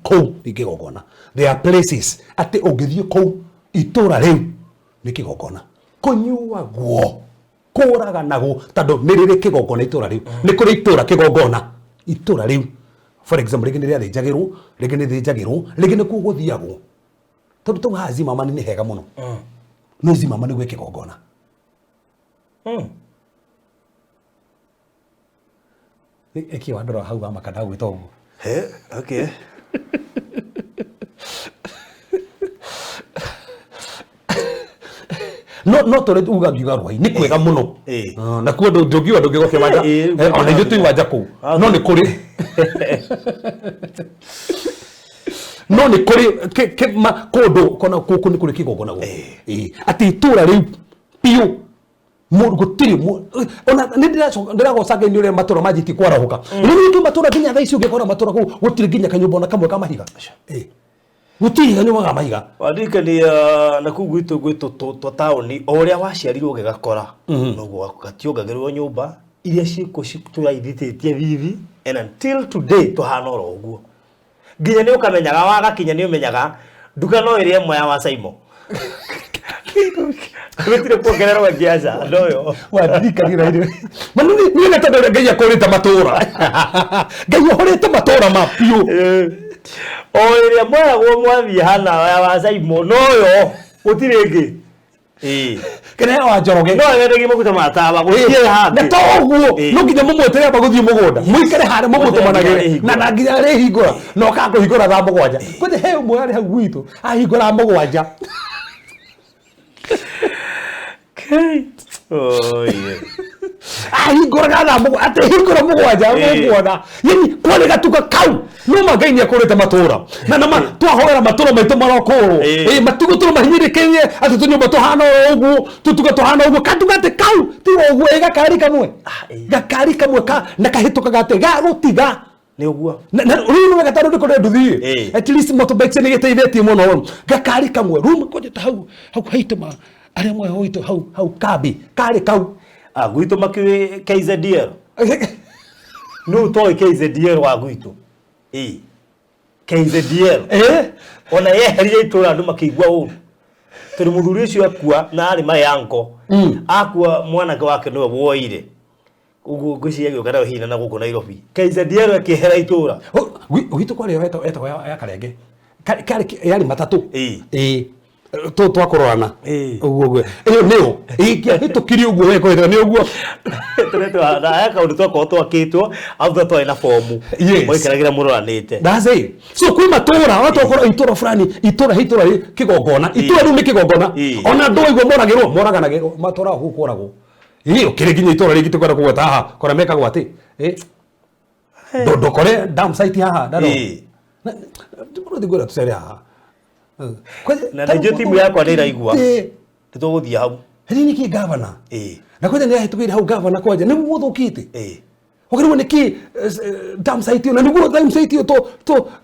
kou ni kigogona there are places ati ungithie kou itura riu ni kigogona kunyua guo kuraga nago tando ni riri kigogona itura riu ni kuri itura kigogona itura riu for example rigi ni ria thijagirwo rigi ni thijagirwo rigi ni kuguthiagwo tondu tu hazi mama ni hega muno no zi mama ni gwe kigogona eki wandora hau ama kana gwita uguo okay no tore uga ngiuga rwai ni kwega muno na kuo ndungiuga ndungiuga kiwanja ona ithu tu iwanja ku no ni kuri no ni kuri kundu kona kuku ni kuri kigogona go ati itura riu piu mundu gutiri ona ndiragocaga ni ure matura majiti kwarahuka ni tu matura ginya thaici ungikora matura ku gutiri ginya kanyumba ona kamwe kamahiga gutiri kanyumba kamahiga wadika ni na kugwitu to tauni oria waciarirwo ugigakora noguo gationgagirwo nyumba iria ciko cituraithitĩtie vivi and until today tuhana oro uguo ginya ni ukamenyaga wagakinya ni umenyaga nduka no iria mwe ya wacaimo Wetire kuongerera wagiaza ndoyo wadika gira ile manu ni nataka ngeya koreta matura ngeya horeta matura mapio oiria mwana go mwathi hana ya wacaimo noyo utirenge kene wa njoroge no ngende gimukuta mataba gutie hande na toguo no nginya mumwetere abaguthie mugunda muikare hare mumutumanagire na nginya ri hingura no kango hingura tha mugwanja kwete he umwe ari hau gwitu ahingura mugwanja oh yeah ahingura tha mugwanja ate hingura mugwanja mukuona yani kwale gatuka kau no magainia kureta matura na nama twahora matura maitu marokoro matugo tu mahinyirikenye ati tunyumba tuhana ugu tutuga tuhana ugu katugate kau ti ugu gakari kamwe ka na kahituka gate ga rutiga ni uguo na rumu gataro ndiko nduthie at least motorbikes ni giteithĩtie muno gakari kamwe rumu kujeta hau haituma ari mwe hoito hau kabi kari kau gwitu makiwe KZDL no toy KZDL wa gwitu KZDL ona yeheria itura andu makigwa uru turi muthuri ucio akua na ari mayango akua mwanake wake no woire ugu gucia gyo kana hina na guko Nairobi KZDL akihera itura gitu kwa leo eta ya karenge kari yari matatu to twakorana uguo neo ikia hitukiri uguo weko ni uguo tureto na aka undu twako twakitwo au twa ina fomu moikaragira muroranite that's it so kwi matura watu wakora itura fulani itura kigongona itura ru ni kigongona ona ndo igwo moraganagirwo matura hukoragwo ukiri ginya itura rigi tukwenda kugweta haha kora meka gwati ndokore dam site haha ndaro ndimo ndigura tusere haha na ndio timu yako ndio iraigwa tutaguthia hau hili ki governor na kwenda ndio hitukira hau governor kwaje ni muthukite wakiriwo niki dam site na niguo dam site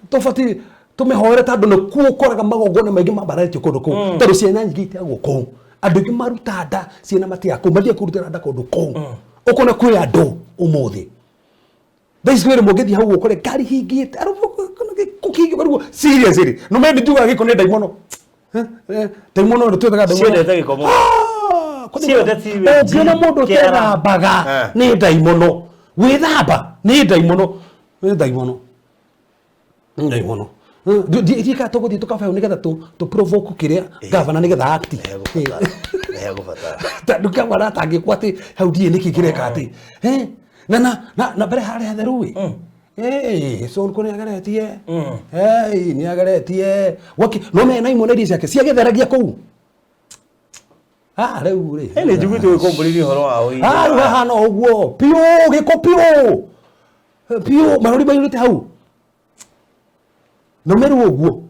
to fati tumehore tando no kuokoraga magongona maingi mabaratio kundu ku tando ciana nyingite aguko andu ingi maruta nda ciana matia kumathia kurutira nda kundu ku ukona kwi andu umuthi Daiswere mogethi hau ukore gari hingite kukingi baruo seriously no me ndiuga giko ne daimono daimono ndo twethaga daimono sio ndege komo sio ndati ngena mundu tera baga ni daimono withamba ni daimono Dika togo dito kafa uniga to provoke kiria governor niga act ego fata taduka wala tangi kwati hau die niki kireka ati na bare hare hatheruwi so nkone agaretie ni agaretie waki no me na imone disi yake ciagetheragia kuu reu ri ele jugutu ikombuliri horo wao haha no uguo pio giko pio marori bayurite hau no meru uguo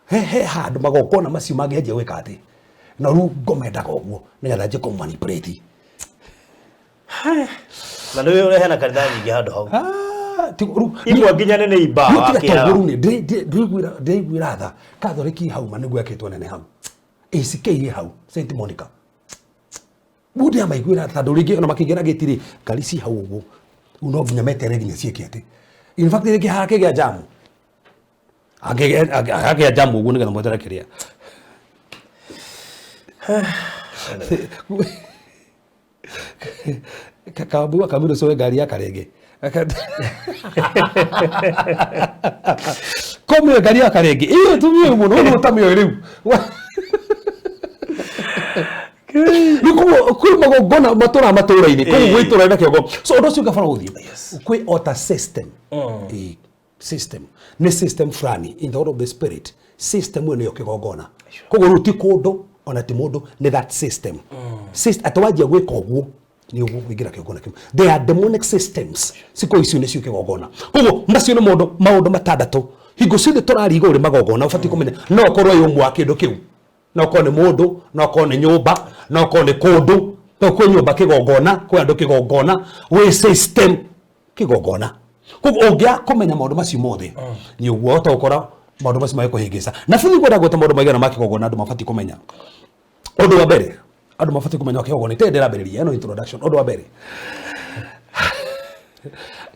he handu magokona macio mangeje weka ati na ru ngomenda uguo nigetha nje ko manipulate na ndio yule hana kanisa nyingi hado hau tiguru imwe nginya nene iba wake tiguru ni ndiguira tha Catholic hau manigu yaketwo nene hau ACK hau Saint Monica bude amaiguira tha ndurigi ona makigera gitiri ngari ci hau uguo uno nginya metere nginya cieke ati in fact rigi hake gya jamu age jamu uguo nigetha mwetera kiria kakabua kamiro sowe gari ya karege komwe gari ya karege iyo tumie muno no tamio riu nikuo kuri magogona matura ini ko gwitura na kiogo so ndo cio gafara guthio kwi ota system system ne system frani in the order of the spirit system we niyo kigogona kogo ruti kodo ona ti mundu ni that system system atwaje gweka oguo ni uguo wigira kigogona kim they are demonic systems siko icio ni cio kigogona kogo macio ni maundu matandatu hingo ciothe turari iguri magogona ufati kumenya no korwo yo mwa kindu kiu no korwo ni mundu no korwo ni nyumba no korwo ni kundu no korwo nyumba kigogona kwa andu kigogona we system kigogona kogo ongia kumenya maundu macio mothe ni uguo to ukora maundu macio mai kuhingisa na futhi gwenda gweta maundu maigana makigogona andu mafati kumenya undu wa mbere andu mafati kumenya kigogona itendera mbere no introduction undu wa mbere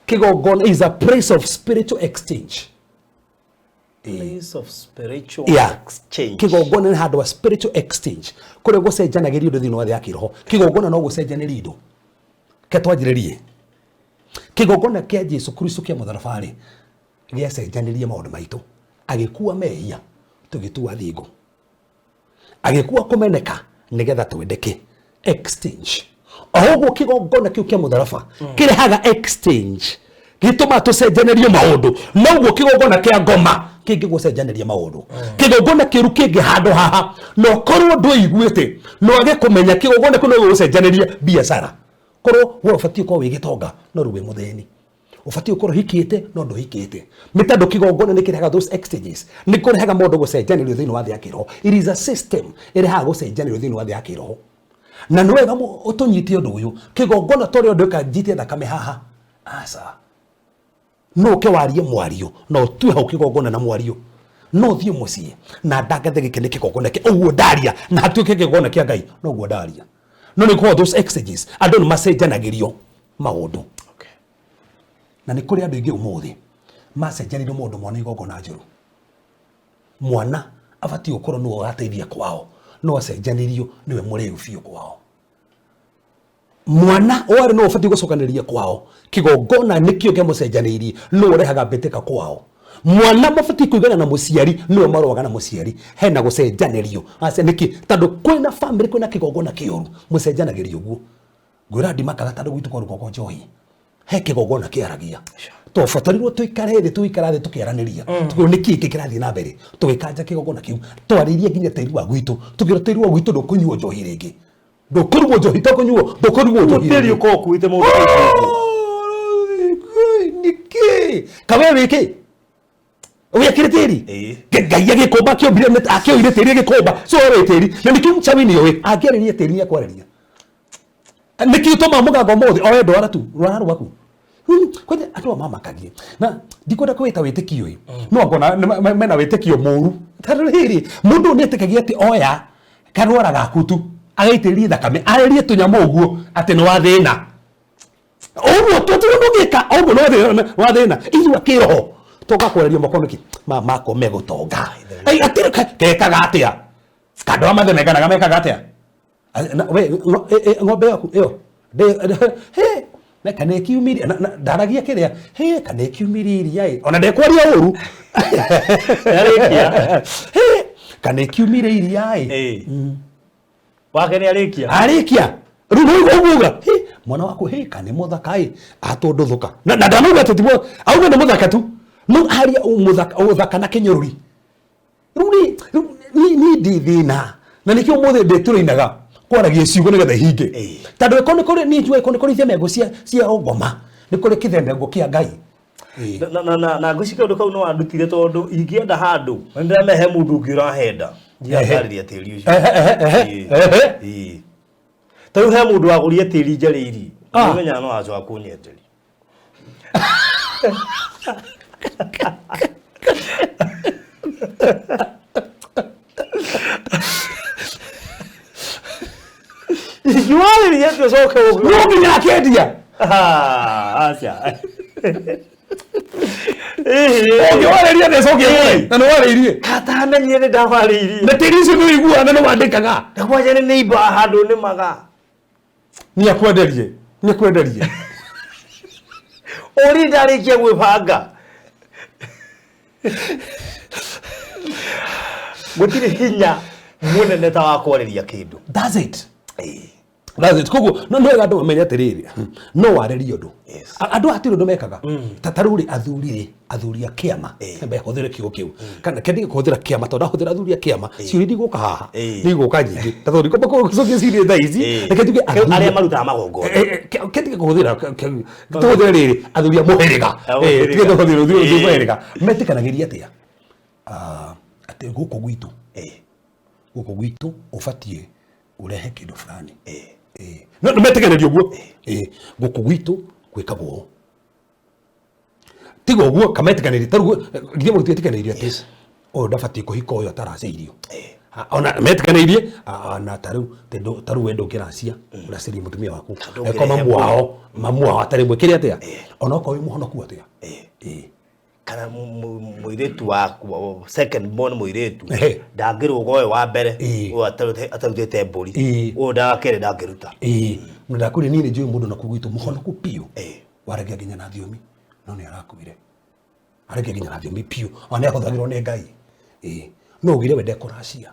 kigogona is a place of spiritual exchange. Place of spiritual exchange. Kigogona ni handu wa spiritual exchange kure gucenjanagiria undu thini wa thia kiroho kigogona no gucenjaniria indo ketwanjiririe kigogona kia Jesu Kristo kia mutharabari gia cenjaniria maundu maitu agikuwa mehia tugitua thingo agikuwa kumeneka nigetha twendeke exchange oguo kigogona kiu kia mutharaba kirehaga exchange gituma tucenjanirie maundu noguo kigogona kia ngoma kingi gucenjaniria maundu kigogona kiru kingi handu haha no korwo ndwiguite no age kumenya kigogona kuno gucenjaniria biashara korwo we ufatie ko wigitonga no ruwe mutheni ufatie korwo hikite no ndo hikite mitando kigogona nikirehaga those exchanges nikurehaga maundu gucenjanirio thini wa thia kiroho it is a system irehaga gucenjanirio thini wa thia kiroho na nwega utunyitie undu uyu kigogona tore undu kanjitie thakame haha asa no ke warie mwario no tu hau kigogona na mwario no thie mucie na ndagathe gikene kigogona ke uguo ndaria na hatuike kigogona kia Ngai no uguo ndaria no ni kwa those exchanges andu ni macenjanagirio maundu na ni kuri andu ingi umuthi macenjanirio maundu mwana igogona njuru mwana abati ukoro no gateithia kwao no acenjanirio niwe mureu biũ kwao mwana ore no ubati gucokanĩria kwao kigongona nikio kia mucenjanirie no urehaga mbĩtĩka kwao mwana mabati kuigana na muciari niwe maroaga na muciari hena gucenjanirio ase niki tando kwina family kwina kigongona kĩũru mucenjanagĩrio guo ngwĩra ndimakaga tando gwitu kwa rũgongo njohi he kigongona kĩaragia to fatarirwo tuikare thĩ tuikara thĩ tukĩaranĩria tukiru niki kĩrathie na mbere tugikanja kigongona kiu twaririe nginya tĩri wa gwitu tukiro tĩri wa gwitu ndũkũnyuo njohi rĩngĩ ndũkũrũo njohi tũkũnyuo ndũkũrũo njohi tĩri ũkokuite mũndũ niki kawe wiki uya kire tĩri ngai agĩkomba kĩombire akĩoire tĩri agĩkomba so ore tĩri na niki mchawi ni oĩ angĩarĩria tĩri ni akwarĩria niki ũtũma mũgambo mothe oe ndwara tu rwara rwaku kwende andũ mama kagie na ndikwenda kwĩta wĩtĩkio ĩ no ngona mena wĩtĩkio mũru tarĩ rĩrĩ mũndũ nĩ etĩkagia atĩ oya karwara gaku tu agaitĩrĩrie thakame arĩrie tũnyamũ ũguo atĩ nĩ wa thĩna ũguo tũtirũgĩka ũguo no wa thĩna ithua kĩroho tũgakwereria makoneki mako megũtonga atĩ kekaga atĩa kandũ amathemekanaga mekaga atĩa we ng'ombe yaku ĩyo na kana kiumiri ndaragia kiria he kana kiumiriria ona ndekwaria uru arikia he kana kiumiriria wake ni arikia rugo uguga he mwana wako he kana muthakai atonduthuka na ndamuga tutimo auga na muthaka tu no haria muthaka na kinyoruri ruri ni dithina na nikio muthe ndeturainaga kwaragia ciugo nigetha hinge tando eko nikuri ni njue eko nikuri themego cia ogoma nikuri kithemego kia ngai na ngũcikä ũndũ kau no wandutire tondũ ingĩenda handũ ndĩramehe mũndũ ũngĩ ũrahenda ngarĩria tĩri ũcio tarĩu he mũndũ wagũrire tĩri njarĩiri nĩmenya no acoka kũnyeteri Ikiwale yetu soka huko. Mungu ni akedia. Acha. Ikiwale yetu soka huko. Na no wale irie. Kata na nyene da wale irie. Na tirisi no igua na no wandikaga. Ndakwaje ni neighbor hado ni maga. Ni akwenderie. Ni akwenderie. Ori ndarikia gwibanga. Gutire hinya munene ta wakwareria kindu. That's it. That's it. Kogo no ega menya atiriri. No wareria undu. Andu atiro ndo mekaga. Tataruri athuri akiama. Mbe huthire kigo kiu. Kana kendi kuhuthira kiama tonda huthira athuri akiama. Ciuri guka haha. Ni guka nyingi. Tathuri ko bako cokie ciri tha ici. Reke tuge aria maruta magongo. Kendi kuhuthira tuhuthire riri athuri muhiriga. Tige tuhuthira athuri muhiriga. Metikanagiria atia. Ati guko gwitu. Guko gwitu ufatie urehe kindu fulani no metegererio guo guku gwitu gwikagwo tigo guo kametegererio tarugo ngiye mu tietegererio ati o ndafati kuhika uyo taraceirio ona metegererie na taru wendo kiracia uraciri mutumia waku eko mamu wao atari mwikiri atia ona ko muhonoku atia kana muiretu waku second born muiretu ndangirwo goe wa mbere o atarutete mburi o ndakere ndangiruta ndakuri nini njui mundu na kugwitu muhonoku piu waragia ginya na thiomi no ni arakuire aragia ginya na thiomi piu ona yakothagirwo ni ngai no ugire wende kuracia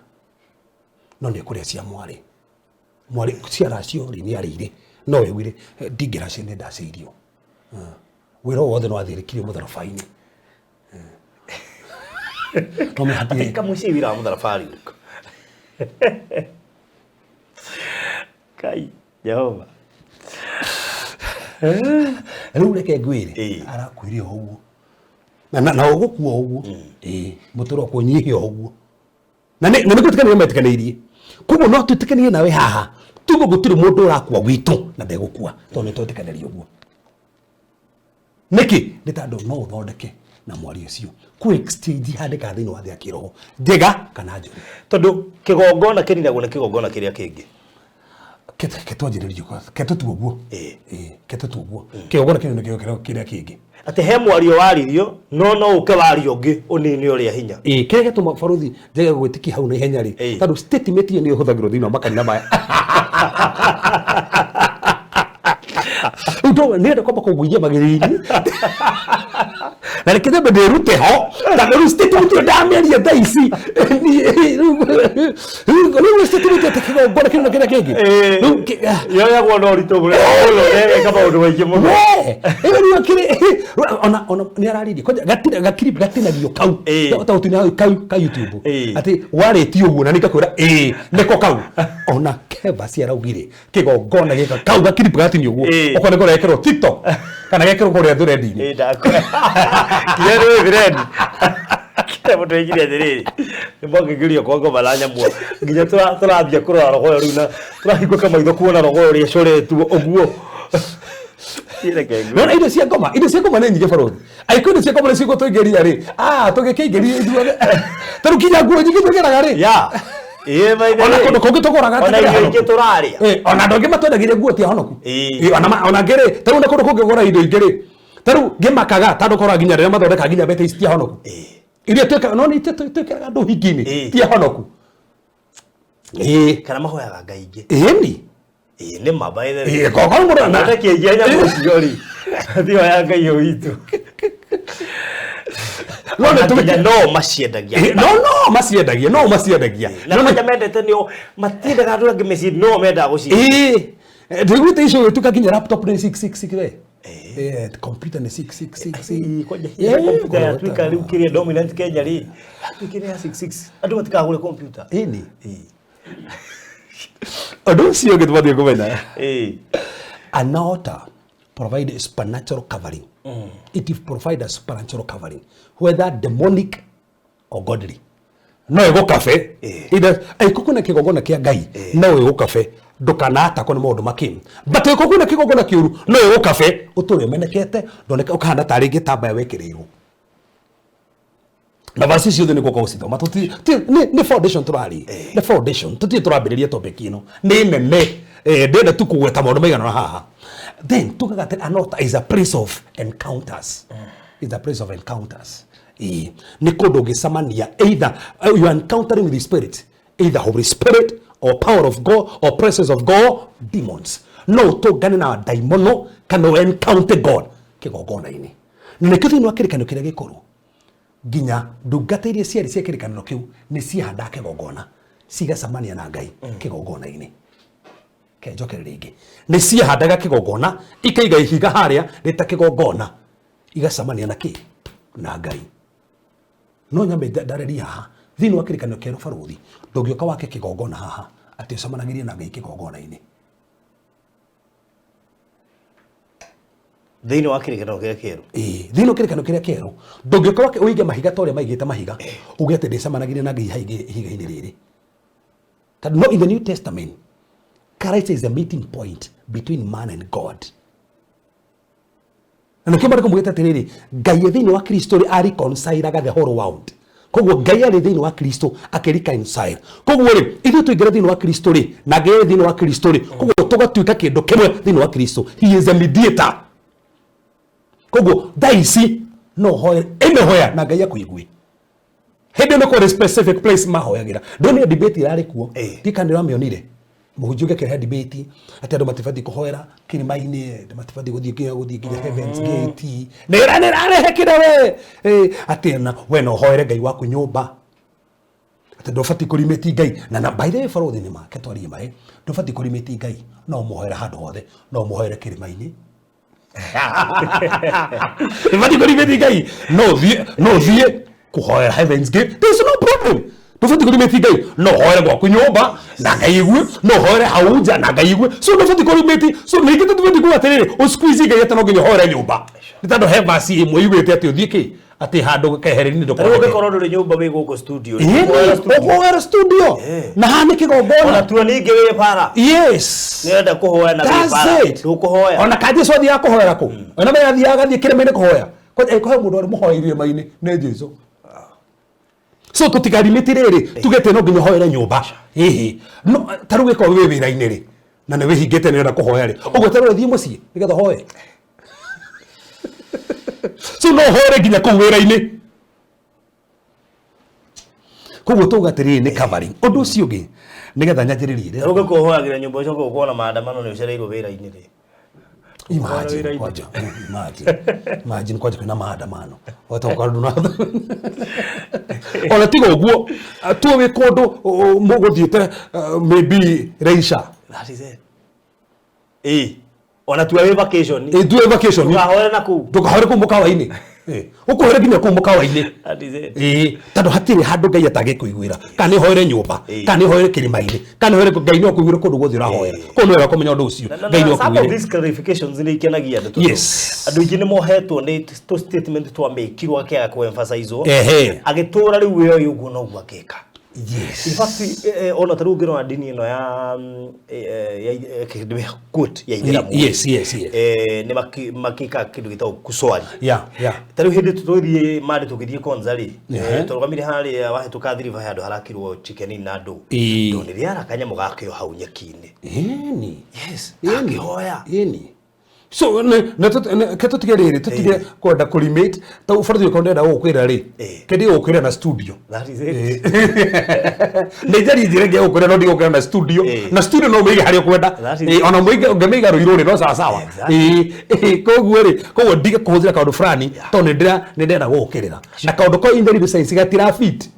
no ni kuria cia mwari cia racio ri ni arire no wigire ndingiracia ni ndaceirio wiro wothe no athirikirio mutharabaini Kama hati kama si wira mudharafari uko. Kai Jehova. Riu reke ngwire arakwire oguo. Na ogukua oguo. Muturo kunyihia oguo. Na nĩ gũtikanĩria metĩkanĩirie. Koguo no tũtikanĩrie nawe haha. Tugo gũtirĩ mũndũ ũrakua gwitũ na ndegũkua. Tondũ nĩ twetĩkanĩria oguo. Nĩkĩ? Nĩ tondũ no ũthondeke na mwari ucio ku exchange handika thini wa thia kiroho njega kana njuri tondu kigongona kirinagwo na kigongona kiria kingi ketwanjĩrĩrio keto tuoguo keto tuoguo kĩogona kĩnene kĩrĩa kĩngĩ ate he mwario waririo no uke wario ngĩ unini ũrĩa hinya kĩrĩa gĩtũma baruthi njage gwĩtĩkia hau na ihenya rĩ tondũ statement iyo nĩ ĩhũthagĩrwo thĩinĩ wa makanitha maya uto nenda kwamba kugujia magĩrĩinĩ na rekete nderute ho tondũ statement iyo ndamĩaria thaa ici rĩu statement ĩtekĩgwo ngona kĩrĩa kĩngĩ yoyagwo no ritũ mũno kama ũndũ waingĩ mũno ĩyo kĩrĩ ona nĩ araririe gakirip gatinagio kau ta ũtune kau YouTube atĩ warĩtio ũguo na nĩngakwĩra nĩko kau ona Keva ciaraugire kĩgongona gĩka kau gakirip gatinio ũguo ũkona kũrĩa ekĩrwo TikTok kana gekĩrwo kũrĩa thread-inĩ kĩrĩa thread kĩrĩa mũndũ aigire thĩrĩrĩ nĩmongĩgirio kongo malanya mwa nginya tũrambia kũrora rogoyo rĩu na tũrahingũka kamaitho kuona rogoyo ũrĩa coretwo ũguo no indo cia ngoma nĩ nyingĩ baruthi aiko indo cia ngoma nĩ ciugo tũingĩria rĩ tũgĩkĩingĩria ithuothe tarũ kinya nguo nyingĩ twĩkĩraga rĩ ona kũndũ kũngĩ tũgũraga ona irio ingĩ tũrarĩa ona andũ angĩ matwendagĩria nguo tia honoku ona ngĩ rĩ tarũ nĩ kũndũ kũngĩ gũra indo ingĩ rĩ tarũ ngĩmakaga tondũ korwo nginya rĩrĩa mathondeka nginya bete cia honoku iria twĩkaga no nĩ twĩkaga andũ hingi-inĩ tia honoku kana mahoyaga ngai ingĩ ĩni nĩ mabaithe koko mũndũ na kĩengia nyamũ cio rĩ thioya ngai witũ no maciendagia na maja mendete nĩo matiendaga andũ angĩ mĩciĩ no mendaga gũciendia ndĩgwĩte icio gĩtuka nginya laptop nĩ 666 we computer nĩ 666 computer yatuĩka rĩu kĩrĩa dominant Kenya rĩ yatuĩkire ya 66 andũ matikagũre computer ĩni ũndũ ũcio ũngĩ tũbathiĩ kũmenya an altar provide supernatural covering. It provide a supernatural covering, whether demonic or godly. No ego cafe either aikukuna kigogona kia ngai no ego cafe ndukanata ko ni maundu makim but aikukuna kigogona kiuru no ego cafe uturi menekete ndoneka ukahanda tari gitambaya wekirirwo na basi ciothe niko kosito matuti ni foundation turari the foundation tuti turambiriria topic ino ni nene ndenda tu kugweta maundu maigana haha then tukagate an altar is a place of encounters is a place of encounters ni kodo gisamania either you are encountering with the spirit, either Holy Spirit or power of God or presence of God, demons no to gani na daimono kana encounter God kigogona ini na kitu ni wakirikano kire gikuru ginya ndungata iria ciari cia kirikano kiu ni ciahanda kigogona cigasamania na ngai kigogona ini kenjokere ringi ni ciahandaga kigogona ikaiga ihiga haria rita kigogona igasamania na ki na ngai no nyambe ndareria haha thini wa kirikano kero baruthi ndungioka wake kigogona haha ati usamanagirie na ngai kigogona ini thini wa kirikano kero thini wa kirikano kero ndungioka wake uige mahiga tore maigite mahiga ugete ndisamanagirie na ngai higa ini riri that no in the New Testament Christ is the meeting point between man and God. Na kĩmara kũmwĩta atĩrĩrĩ ngai thĩinĩ wa Kristo ari reconcile the whole world. Koguo ngai ari thĩinĩ wa Kristo akĩreconcile. Koguo rĩ ithuĩ tũingĩra thĩinĩ wa Kristo rĩ na ngai thĩinĩ wa Kristo rĩ koguo tũgatuĩka kĩndũ kĩmwe thĩinĩ wa Kristo. He is a mediator. Koguo thaisi no hoya hoya na ngai akũigui. Hĩndĩ no kũrĩ specific place mahoyagĩra. Ndone debate irarĩ kuo. Ndikanĩra mĩonire. Muhujũke kĩrĩa debate atĩ andũ matibatiĩ kũhoera kĩrĩma-inĩ matibatiĩ gũthiĩ nginya Heaven's Gate nĩrarehe kĩrĩa we atĩ na we no hoere ngai waku nyũmba atĩ ndũbatiĩ kũrimĩti ngai na by the way baruthi nĩ make twarie mae ndũbatiĩ kũrimĩti ngai no mũhoere handũ hothe no mũhoere kĩrĩma-inĩ ndũbatiĩ kũrimĩti ngai no thiĩ kũhoera Heaven's Gate. There's no problem. Ndũbatiĩ kũrimĩti ngai no hoere gwaku nyũmba na ngai igwe no hoere hauja na ngai igwe so ndũbatiĩ kũrimĩti so ningĩ tũbatiĩ kuga atĩrĩrĩ ũsqueeze ngai atĩ no nginya hoere nyũmba nĩ tondũ he verse ĩmwe igwĩte atĩ ũthiĩ kĩ atĩ handũ kehere-inĩ ndũkorwo ũngĩkorwo ndũrĩ nyũmba wĩ gũkũ studio ũkũhoera studio na haha nĩ kĩgongona ona tuo ningĩ wĩ bara yes nĩenda kũhoya na wĩ bara ndũkũhoya ona ka Jesũ athiaga kũhoera kũ ona me athiaga gathiĩ kĩrĩma-inĩ kũhoya kũhe mũndũ arĩ mũhoya irĩma-inĩ nĩ Jesũ. So tutigarimiti riri tugete no nginya hoere nyumba no taru giko we wira-inĩ ri na nä wä hingä te nä renda kå hoya rä å guo terå thiä må ciä nä getha hoe so no hoe nginya kå u wä ra-inä koguo tå gatä rä nä covering å ndå å cio å ngä nä getha nyanjä rä rie å gä kå hoyagä ra nyå mba å cio kå na maandamano nä å cereirwo wä ra-inä rä imagine kwaje kwina maandamano watoka nduna ona tigo guo tu we kondo muguthiete maybe Reisha that is it ona tu we vacation tu we vacation tukahore na ku tukahore ku mukawa-ini ukuhere nginya ku mukawa-ini that is it tando hatiri handu ngai atage kuiguira kana hoere nyumba kana hoere kirima-ini kana hoere ngai no kuiguira kundu guthi rahoera ko no wega kumenya undu ucio ngai no kuiguira these clarifications ni ikenagia andu andu ingi ni mohetwo ni to statement twa mekirwo akega ku emphasize agitura riu we uguo no guo akeka yes in fact ona taru ngiro na dini ino ya quote ya ithiramu yes ni makika kindu gitao kuswali taru hindi tutothie mari tukithie konza ri turugamire hari wahetuka thiriva handu harakirwo chicken na ndu ndo ni ara kanya mugakio hau nyaki-ini yes akihoya so keto tigerere tutige kwenda kulimate ta ufardi ko ndenda gukwira ri kedi gukwira na studio that is it ne jari direge gukwira no ndigo na studio na studio no mwige hari kwenda ona mwige ngamiga ruirore no sawa sawa koguo ri koguo ndige kuhuzira kaundu fulani to ne ndenda gukirira na kaundu ko in the sense gatira fit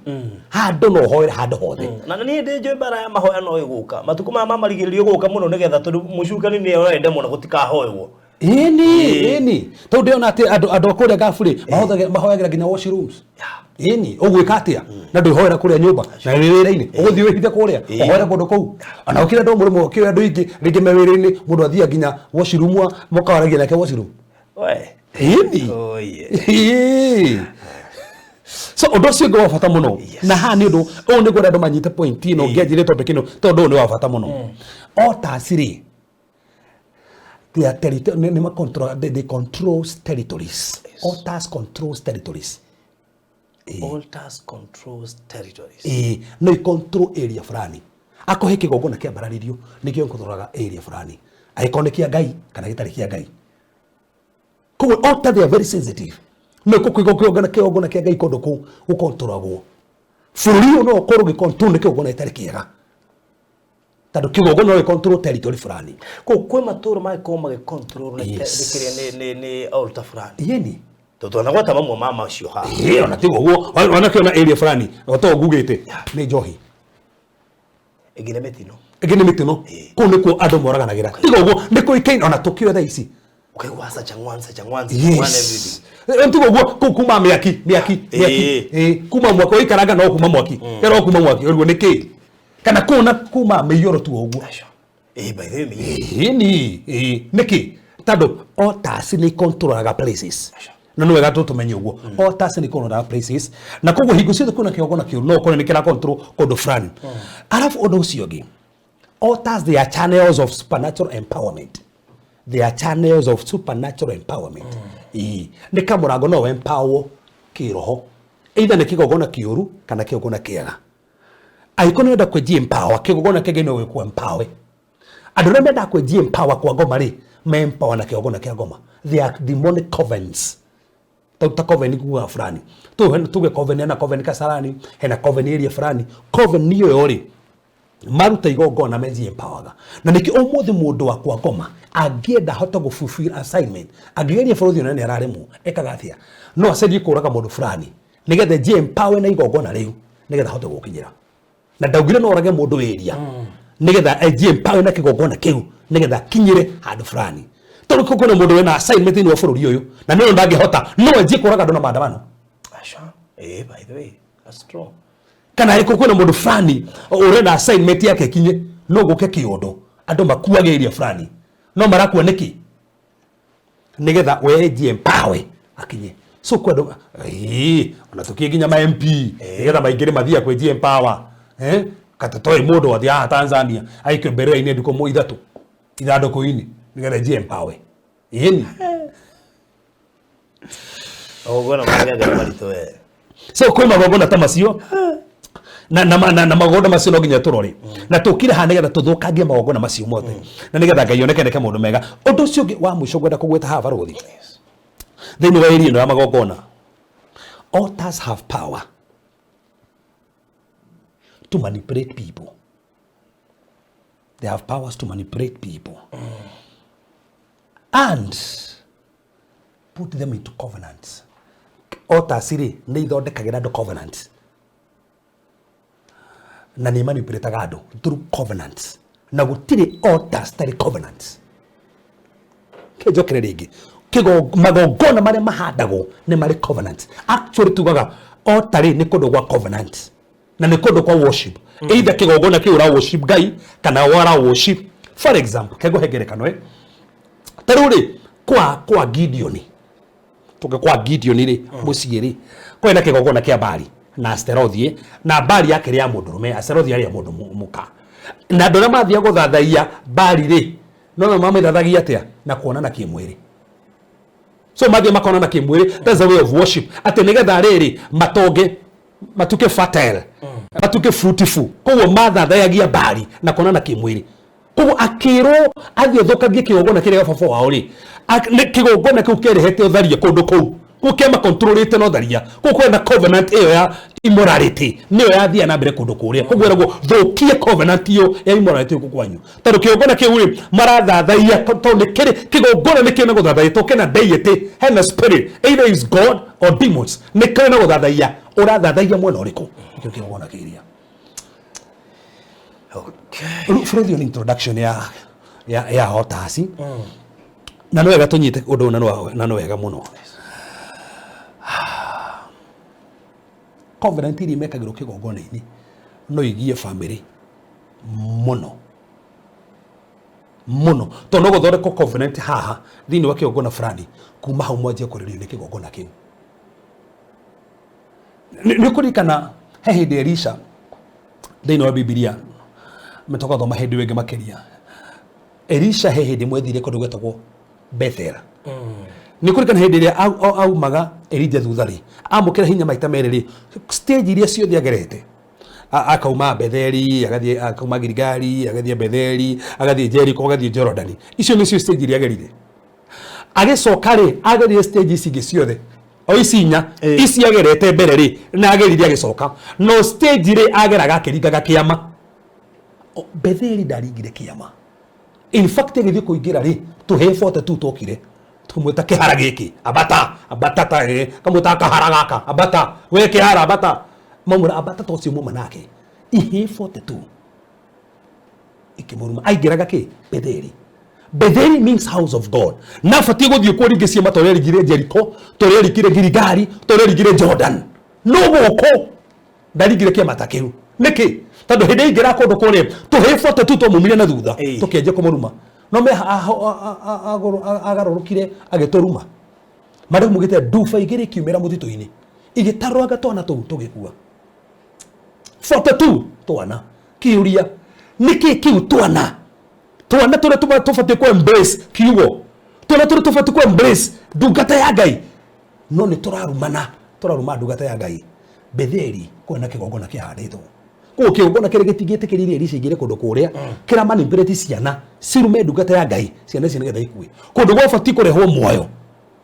handu no hoire handu hothe na ni ndi njoy bara ya mahoya no iguka matuku mama marigiririo guka muno nigetha tondu mucukani ni ende muno gutikahoywo Eni to ndio ati andu kuria gafuri mahoyagira nginya washrooms ugwika atia na ndu hoera kuria nyumba na wira-ini uguthi wihite kuria hoera kundu kuu ana ukira ndo murimo kiwe andu ingi ringi mewira-ini mundu athia nginya washroom mukawaragia nake washroom so undu ucio ngo wabata muno na ha ni undu u ni gwenda andu manyite point ino ngianjire topic ino tondu ni wabata muno o tasiri they control territories. Altars controls territories. Altars controls territories. No control area fulani. Ako hiki gogona kia bararirio nikio controlaga area fulani. Aikone kia gai kana gitari kia gai. Ko altar they are very sensitive. No ko gogona kia gai kondo ku ukontrolagwo. Furio no koro gi control nikio gogona itari kiega. Tado kigogona no control territory fulani ko kwe matoro mai ko ma control na dikiria ni altar fulani yeni toto na gwata mamwe mama cio ha ona tigo guo ona kiona area fulani oto gugite ni njohi egine metino ko ni ko ando moraganagira tigo guo ni ko ikaina ona tokio tha ici okay wasa changwanza yes tigo guo ko kuma miaki kuma mwako ikaranga no kuma mwaki kero kuma mwaki ruo ni ki kana kuna kuma meyoro tu oguo by the way niki tado altars ni controlaga places na no wega tumenye uguo altars ni controlaga places na koguo hingo cio kuna kiogona kiu no kone ni kira control kondo fulani alafu ondo ucio gi altars they are channels of supernatural empowerment ni kamurango no empower kiroho either ni kigogona kiuru kana kigogona kiega aikone nda kweji empower kigogona kegeno we ku empower adore menda kweji empower kwa ngoma ri me empower na kigogona kia ngoma they are demonic covens ta coven ku fulani tuge coven na coven kasarani hena coven area fulani coven niyo yori maruta igogona meji empower na niki umuthi mundu wa kwa ngoma agienda hota go fulfill assignment agigeria borothi na ne araremu ekagathia no acedi kuraga mundu fulani nigethe je empower na igogona riu nigetha hota gukinyira na ndaugire no orage mundu wiria nigetha eji empower na kigogona kiu nigetha kinyire handu fulani tondu ko kuna mundu wena assignment ni wa bururi uyu na no ndangihota no eji kuraga ndona maandamano by the way that's true kana iko kuna mundu fulani urenda assignment yake kinye no guke kiondo andu makuage area fulani no marakuwa niki nigetha we eji empower akinye so kwendo ona tukiginya ma MP nigetha maingire mathia kweji empower katatoe mundu wa thia Tanzania aike mbere ine ndiko mo ithatu ithando ko ini nigetha je empower yeni ogona maga marito we so kwa magogona ta macio na magonda macio no nginya turore na tukire ha nigetha tuthukangie magongona macio mothe na nigetha Ngai oneke neke mundu mega undu ucio ungi wa mwisho gwenda kugweta ha barothi thiini wa area ino ya magongona. Altars have power to manipulate people. They have powers to manipulate people and put them into covenants. Altars iri ni ithondekagira andu covenants na ni manipulate andu through covenants na gutire altars tari covenants. Kejokere ringi magongona maria mahandagwo ni mari covenants. Actually tugaga altar ni kundu gwa covenants na ni kundu kwa worship. Either kigongona ki ura worship Ngai kana wara worship. For example, kego hegerekano taruri kwa Gideon. Tuge kwa Gideon ri muciiri kwa na kigongona kia Bali na Asterothi na Bali yake ri ya mundurume, Asterothi yari ya mundu muka. Na ndona mathia guthathaia Bali ri no mama ithathagia atia na kuonana kimwiri. So mathia makonana kimwiri, that's the way of worship. Ate nigetha riri matonge matuke fertile, matuke fruitful. Koguo mathathagia Bali na kuonana kimwiri. Koguo akiro athie thukagie kigongona kiria baba wao ri kigongona kiu kerehete utharia kundu kou gukema controlate no tharia kuko na covenant iyo ya immorality niyo yathia na mbere kundu kuria koguo rego thukie covenant iyo ya immorality ku kwanyu tondu kigongona kiu ri marathathaia tondu kiri kigongona ni kina guthathaia to kina deity hena spirit either is God or demons ni kana guthathaia urathathaia mwena uriku kigongona kiria. Okay. For the introduction ya hotasi. Na no wega tunyite undu na no wega muno. Covenant iri mekagiro kigongona-ini no igie family muno to no gothore ko covenant haha thini wa kigongona fulani kuma hau mwanjia kuririo ni kigongona kiu. Ni kurikana hehinde Elisha thini wa Biblia metoka thoma hindi wenge makiria. Elisha hehinde mwethire kundu gwetagwo Bethel. Ni kurikana hindi ria au maga Elijah thuthari amukira hinya maita meriri stage iria ciothe agerete akauma Betheli agathie akauma Gilgali agathie Betheli agathie Jericho agathie Jordan. Icio nicio stage iria agerire agicoka ri agerire stage ici ciothe o isinya isi agerete mbere ri na agerire agicoka no stage ri ageraga akiringaga kiama Betheli ndaringire kiama. In fact githie kuingira ri tuhe 42 tokire tumweta kihara giki abata ta kamuta kahara gaka abata we kihara abata mamura abata to cio muma nake ihe 42 ikimuruma aigiraga ki Betheli means house of God. Na fati guthie kuringicia matoreri gire Jericho toreri gire Gilgali toreri gire Jordan no goko ndaringire kiama ta kiu niki tondu hindi ingira kundu kuria tuhe 42 to mumire na thutha tukienje kumuruma no me agarurukire agituruma mari mugite dufa igiri kiumira mutito-ini igitarwaga twana tu tugikua 42 twana kiuria niki kiu twana tule tufate ku embrace kiugo tule tufate ku embrace ndungata ya Ngai no ni turaruma ndungata ya Ngai. Betheli kwona kigongona kihanditwo ko kigongona kiri gitigite kirire Elisha igire kundu kuria kira manipulate ciana cirume ndungata ya Ngai ciana ici nigetha ikue kundu gwa fati kurehwo muoyo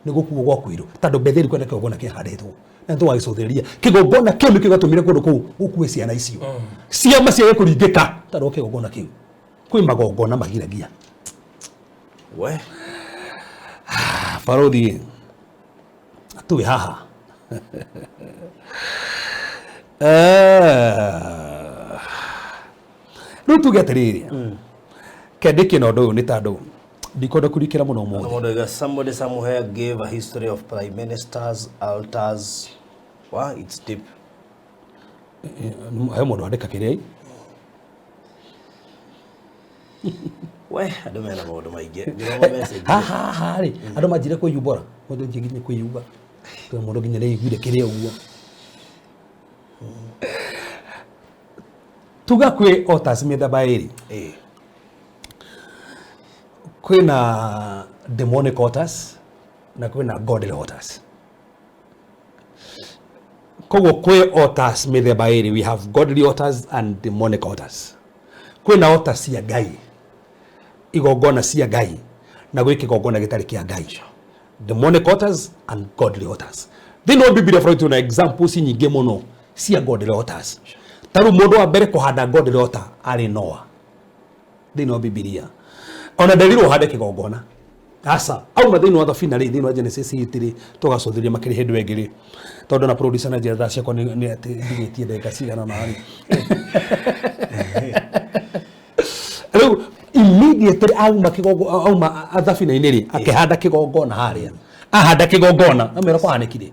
ni gukuo gwa kwiru tondu Betheli kwona kigongona kihanditwo na ndo wagicothereria kigongona kiu kigatumire kundu kuu ukue ciana icio ciama cia kuringika tondu kigongona kiu kwi magongona magiragia we Farothi atuwe haha Rutu gatiriri kediki no do ni tado dikoda kurikira muno mo somebody somewhere gave a history of prime ministers altars. Wow, it's deep. Hayo mundu andika kirei we ando mena maundu maingi ndiroma message ha ri ando majire ko yubora mundu ngiginye ko yuba to mundu nginya nei gwire kiria uguo tuga kwe altars mithemba iri kwina demonic altars na kwina godly altars. koguo kwe altars mithemba iri. We have godly altars and demonic altars. Kwe na altars cia Ngai, igongona cia Ngai, na gwĩ kĩgongona gĩtarĩ kĩa Ngai. Demonic altars and godly altars. Thĩinĩ wa Biblia bũrũri tuna examples nyingĩ mũno cia godly altars. Taru mũndũ wa mbere kũhanda godly altar arĩ Noah. Thĩinĩ wa Biblia ona nderirwo hande kĩgongona. Asa auma thĩinĩ wa thabina thĩinĩ wa Genesis 3 tũgacũthĩria makĩria hĩndĩ ĩngĩ tondũ na producer na njĩra ciakwa nĩ ndigĩtie ndagĩka cigana na harĩ. Rĩu immediately auma thabina-inĩ rĩ akĩhanda kĩgongona harĩa. Ahanda kĩgongona na mĩroko hanĩkire.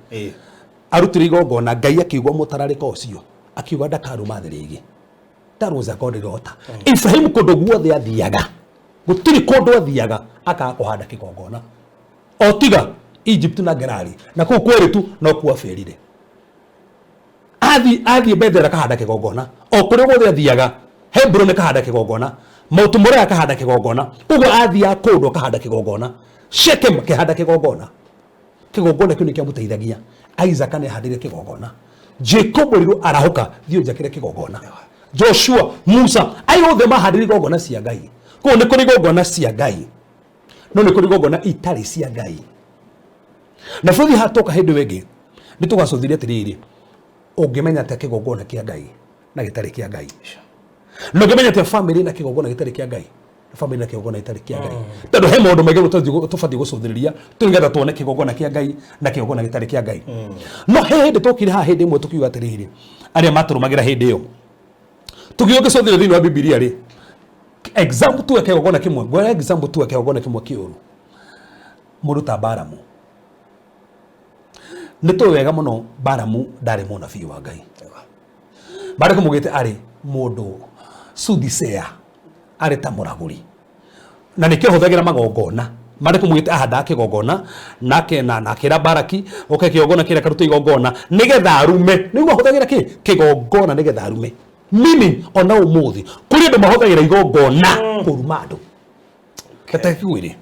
Arutire igongona Ngai akĩigua mũtararĩko ũcio akiuga ndakaruma thĩ rĩngĩ. That was a godly altar. Ibrahim kũndũ guothe athiaga gũtirĩ kũndũ athiaga akaga kũhanda kĩgongona. O tiga Egypt na Gerari na kũu kwĩrĩ tu no kuo aferire. Athiĩ Bethel akahanda kĩgongona. O kũrĩa guothe athiaga Hebron akahanda kĩgongona. Mautu Moria akahanda kĩgongona. Ũguo athiaga kũndũ akahanda kĩgongona. Shechem akahanda kĩgongona. Kĩgongona kĩu nĩ kĩamũteithagia. Isaac nĩahandire kĩgongona. Jacob rĩu arahuka thiĩ njakĩre kĩgongona. Joshua, Musa, aiothe mahandire kĩgongona cia Ngai. Ko nĩ kũrĩ kĩgongona cia Ngai. No nĩ kũrĩ kĩgongona itarĩ cia Ngai. Na bũrũri hatoka hĩndĩ ĩngĩ nĩ tũgacũthĩria atĩrĩrĩ. Ũngĩmenya atĩ kĩgongona kĩa Ngai na gĩtarĩ kĩa Ngai. No ũngĩmenya atĩ family na kĩgongona gĩtarĩ kĩa Ngai. Family na kĩgongona gĩtarĩ kĩa Ngai. Tondũ he maũndũ maingĩ tũbatiĩ gũcũthĩrĩria tũngetha tuone kĩgongona kĩa Ngai na kĩgongona gĩtarĩ kĩa Ngai. No he hĩndĩ tũkire haha hĩndĩ ĩmwe tũkiuga atĩrĩrĩ. Arĩa matũrũmagĩra hĩndĩ ĩyo. Tukiuga gĩcũthĩrio thĩinĩ wa Biblia rĩ. Example tu kĩgongona kĩmwe. Gwara example tu kĩgongona kĩmwe kĩũru. Mũndũ ta Balamu. Nĩ tũĩ wega mũno Balamu ndarĩ mũnabii wa Ngai. Balamu mugĩte arĩ mũndũ soothsayer, arĩ ta mũragũri. Na nĩkĩo hũthagĩra magongona. Marĩ kumugĩte ahanda kĩgongona nake na akĩra Baraki oke kĩgongona kĩrĩa karuta igongona nĩgetha arume. Nĩguo hũthagĩra kĩgongona nĩgetha arume. Meaning ona ũmũthĩ kũrĩ andũ mahũthagĩra igongona kũruma andũ. Katakĩgwĩre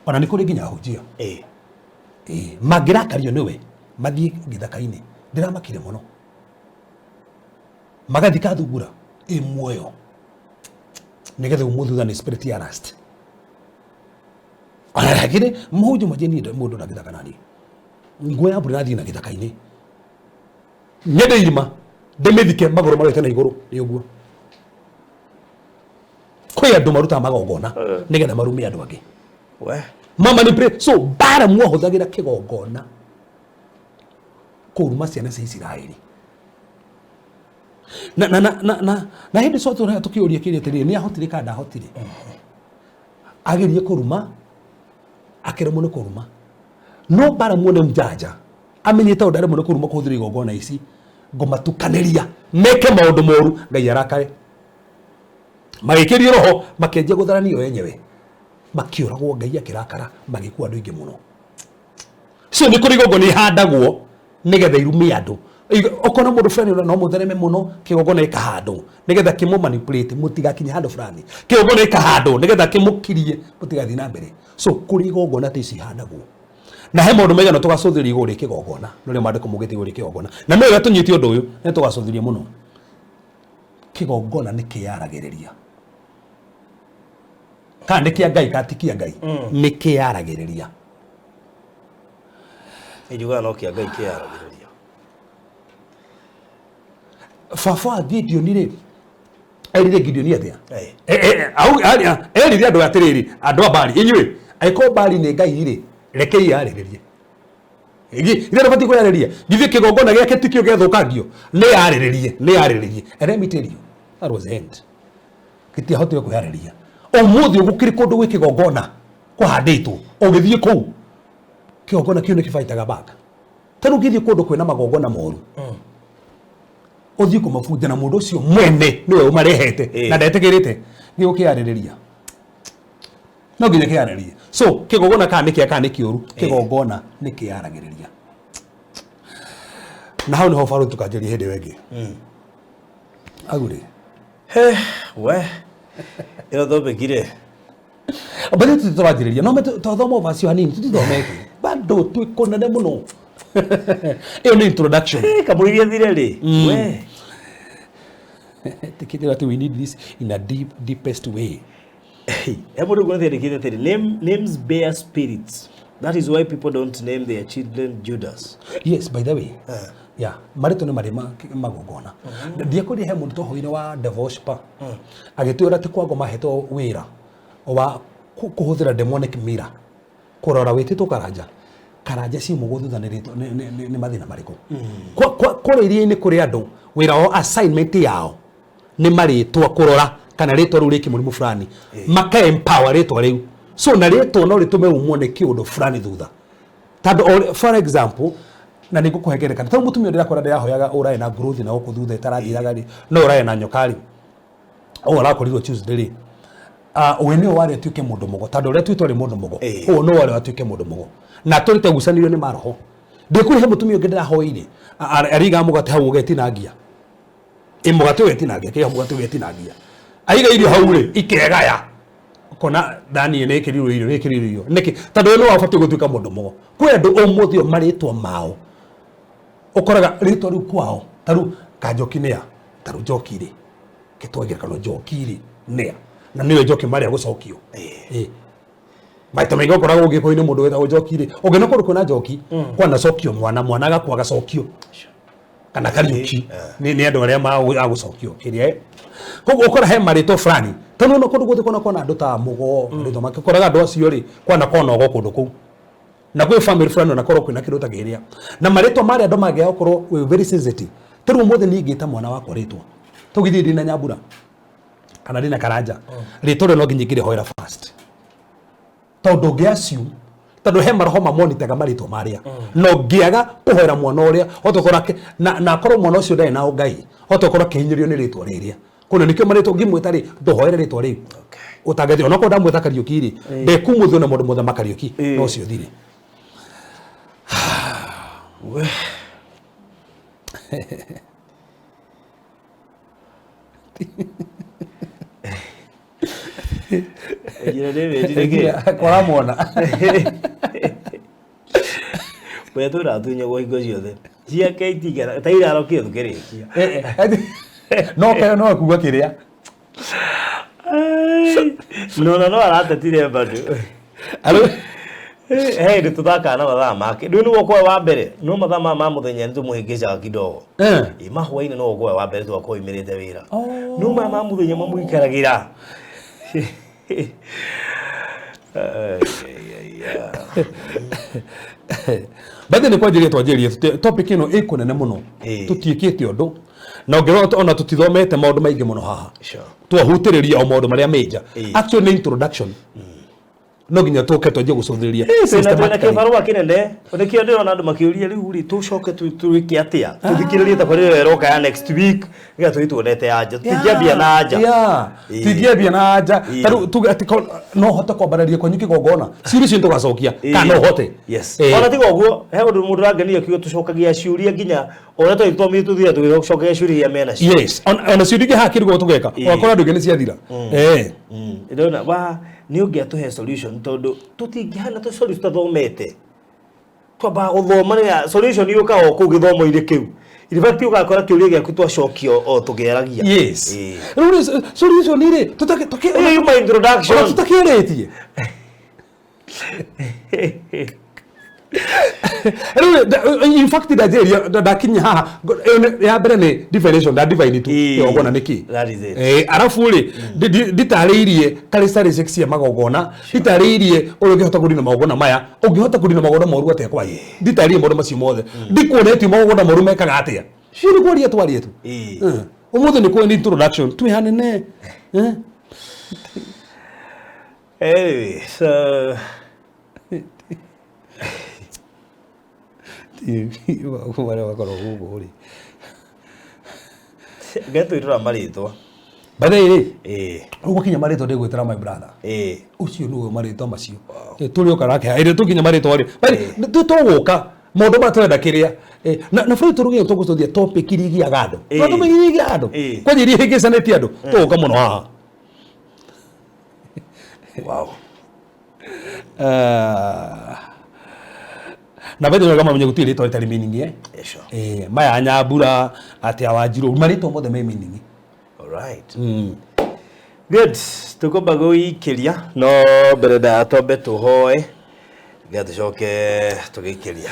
ona nĩ kũrĩ nginya ahunjia. Mangĩrakario nĩwe mathiĩ gĩthaka-inĩ ndĩramakire mũno. Magathika thungura muoyo nĩgetha ũmũthutha nĩ spirit ya last. Ona lakini mũhunjia majeni mũndũ na gĩthaka nani. Nguo ya mbura nathiĩ na gĩthaka-inĩ. Nyende irima ndĩmĩthike magũrũ marĩte na igũrũ nĩ ũguo. Kwĩ andũ marutaga magongona nĩgetha marume andũ angĩ. Mama ni pray so Balamu ahũthagĩra kĩgongona kũruma ciana cia Isiraeli. Na hĩndĩ coto tũkĩũria kĩrĩa atĩrĩrĩ nĩ ahotire kana ndahotire. Agerie kũruma akĩremwo nĩ kũruma. No Balamu nĩ mjanja amenyete ũndũ aremwo nĩ kũruma kũhũthĩra igongona ici ngũmatukanĩria meke maũndũ moru Ngai arakare. Magĩkĩrio roho makĩanjia gũtharania o enyewe. Makĩũragwo Ngai akĩrakara magĩkua andũ aingĩ mũno. So nĩ kũrĩ igongona ihandagwo nĩgetha irume andũ. Okona mũndũ fulani no mũthereme mũno kĩgongona ĩkahandwo nĩgetha kĩmũ manipulate mũtigakinye handũ fulani. Kĩgongona ĩkahandwo nĩgetha kĩmũkirie mũtigathiĩ na mbere. So kũrĩ igongona ta ici ihandagwo. Na he maũndũ maigana tũgacũthĩria igũrũ rĩa kĩgongona. No rĩo maandĩko mugĩte igũrũ rĩa kĩgongona. Na nĩ wega tũnyite ũndũ ũyũ nĩ tũgacũthĩria mũno. Kĩgongona nĩ kĩaragĩrĩria. Kana nĩ kĩa Ngai katikia Ngai. Nĩ kĩaragĩrĩria. Ijuga no kĩa Ngai kĩaragĩrĩria. Fafa Gideon rĩ erire Gideon atĩa? Erire andũ atĩrĩrĩ andũ a Bali inyuĩ aiko Bali nĩ Ngai rĩ rekei yarĩrĩrie. Ithe ndabati kwĩyarĩria. Githĩ kĩgongona gĩake tikio gĩathũkangio nĩ yarĩrĩrie. And let me tell you that was the end. Gĩtiahotire kwĩyarĩria. Ũmũthĩ ũgũkĩrĩ kũndũ gwĩ kĩgongona kũhandĩtwo ũgĩthiĩ kũu kĩgongona kĩu nĩ kĩbaitaga back. Tarĩu gĩthiĩ kũndũ kwĩna magongona moru. Ũthiĩ kũmabunja na mũndũ ũcio mwene nĩwe ũmarehete na ndetegĩrĩte gĩgũkĩarĩrĩria. No nginya kĩarĩrĩrie. So kĩgongona kana nĩ kĩũru kĩgongona nĩ kĩaragĩrĩria. Na hau nĩho Faro tukanjĩria hĩndĩ ĩngĩ. Agũrĩ. We ĩyo thobekire. Bado tũtũranjĩrĩria no tũthoma vacio hanini tũthomeke. Bado twĩkonane mũno. Hiyo ni introduction. Kamulivia thireri. We. Tikiti that we need this in a deepest way. Hebu ndio kuna names bear spirits. That is why people don't name their children Judas. Yes, by the way. Yeah, marito ni marima magogona. Ndiye kuri he muntu hoine wa devotion. Agitwira ti kwago maheto wira. Owa kuhuthira demonic mirror. Kurora witito karanja si muguthu thanirito ni mathina mariko. Kwa iria-ini kuri andu wira o assignment yao ni maritwa kurora kana ritwa riu riki murimu fulani maka empower ritwa riu so na ritwa no ritume umone kiundu fulani thutha tando for example na nigukuhengerekana tando mutumia ndira kora ndirahoyaga urae na growth na uku thutha itarathiraga ri no urae na nyokari o arakorirwo Tuesday ri wene wari atuike mundu mugo tando ria twitwa ri mundu mugo o no wari atuike mundu mugo na turite gucanirio ni maroho ndikuri he mutumia ngindira hoire ariga mugate hau ugetinangia imugate wetinangia ke mugate wetinangia aiga irio haure ikegaya kona Dani nekirirwo irio niki tando no wafati gutuika mundu mugo kwe andu umuthio maritwa mao ukoraga ritwa riu kwao taru kanjoki nia taru njokiri kitwagera kana njokiri nia na niwe njoki maria gucokio maita maingi ukoraga ugikoine mundu wetagwo njokiri ugena kundu kuna njoki kwana cokio mwana agakwaga cokio kana Kariuki ni andu aria magucokio kiria koguo ukora he marito fulani tano no kundu guthi kona andu ta mugo rito makikoraga andu acio ri kwana ogo kundu ku na kwe family fulani na korwo kwina kindu ta giria na marito mari andu mage okorwo we very sensitive turu mothe ni ngita mwana wako ritwa tugithi ndina Nyambura kana ndina Karanja rito no nginyigire hoira fast tondu ngiaciu tando he maroho mamonitaga marito maria no ngiaga kuhoera mwana uria otokora na korwo mwana ucio ndai na Ngai otokora kihinyirio ni ritwa riria kuna nikio marito ngimwita ri ndohoere ritwa ri utagathi ona ko ndamwita Kariuki ri ndekumuthu na mundu mothe Kariuki no cio thire Ejira David kwa mwana we tu ra tu nyago igo ciothe cia keitiga taira arokio tukirikia no kuga kiria no aratatire bado hey ndu tuthaka na mathaa make ndu ni wokwe wa mbere no mathaa ma muthenya ndu muhingicaga kidogo mahwa-ini no wokwe wa mbere twakwo imirite wira no ma muthenya mamuikaragira Bade ni kwa twajirie topic ino ikunene muno tutiikite undu na ngero ona tutithomete maundu maingi muno haha twahutiriria o maundu maria major actually introduction no ginya tuke twaje gucuthiria na kibarua kinene onekio ndio na andu makiuria riu ri tucoke tuwiki atia tuthikiririe ta kwari roka ya next week iga tuituonete aja tigiambia na aja tigiambia na aja taru tugati no hote kwambararia kwa nyiki gogona siri cintu gacokia kana hote yes ona tigo guo he undu mundu rangenia kiugo tucokagia ciuria ginya ona twithomire tuthira tugicokagia ciuria mena yes ona ciuria hakiri tugeka wakora ndu ngene ciathira ndona wa ni ungiatuhe solution tondu tutingihana tu solution tuthomete twamba guthoma ni solution yuka o ku githomo ire kiu in fact ugakora kiuria giaku twacokio o tugeragia yes solution ire tutake my introduction tutakiretie in fact ndakinya haha ya mbere ni definition da divine tu yogona niki arafu ri nditariirie kalistari sexy magogona nditariirie urugihota kurina magogona maya ungihota kurina magogona moru atia kwa nditariirie moru macio mothe ndikuoneti magogona moru mekaga atia shiri kwaria twarie tu umuthe ni kwa introduction tu hanene so wale wakoro huko uri geto irura maritwa bade ugo kinya maritwa de gwetera my brother ucio nuwe maritwa macio turi okarake ire tukinya maritwa ri bade tuguka mondo matwenda kiria na furu turuge tugututhia topic irigi agado tondu irigi agado kwa jiri higicaneti andu tuguka muno haha wow na bado kama mwenye gutire to itari meaning Sure. Maya Nyambura ati Wanjiru marito mothe me meaning. All right. Good. Tukomba guikiria no mbere da tombe tuhoe gatucoke tugikiria.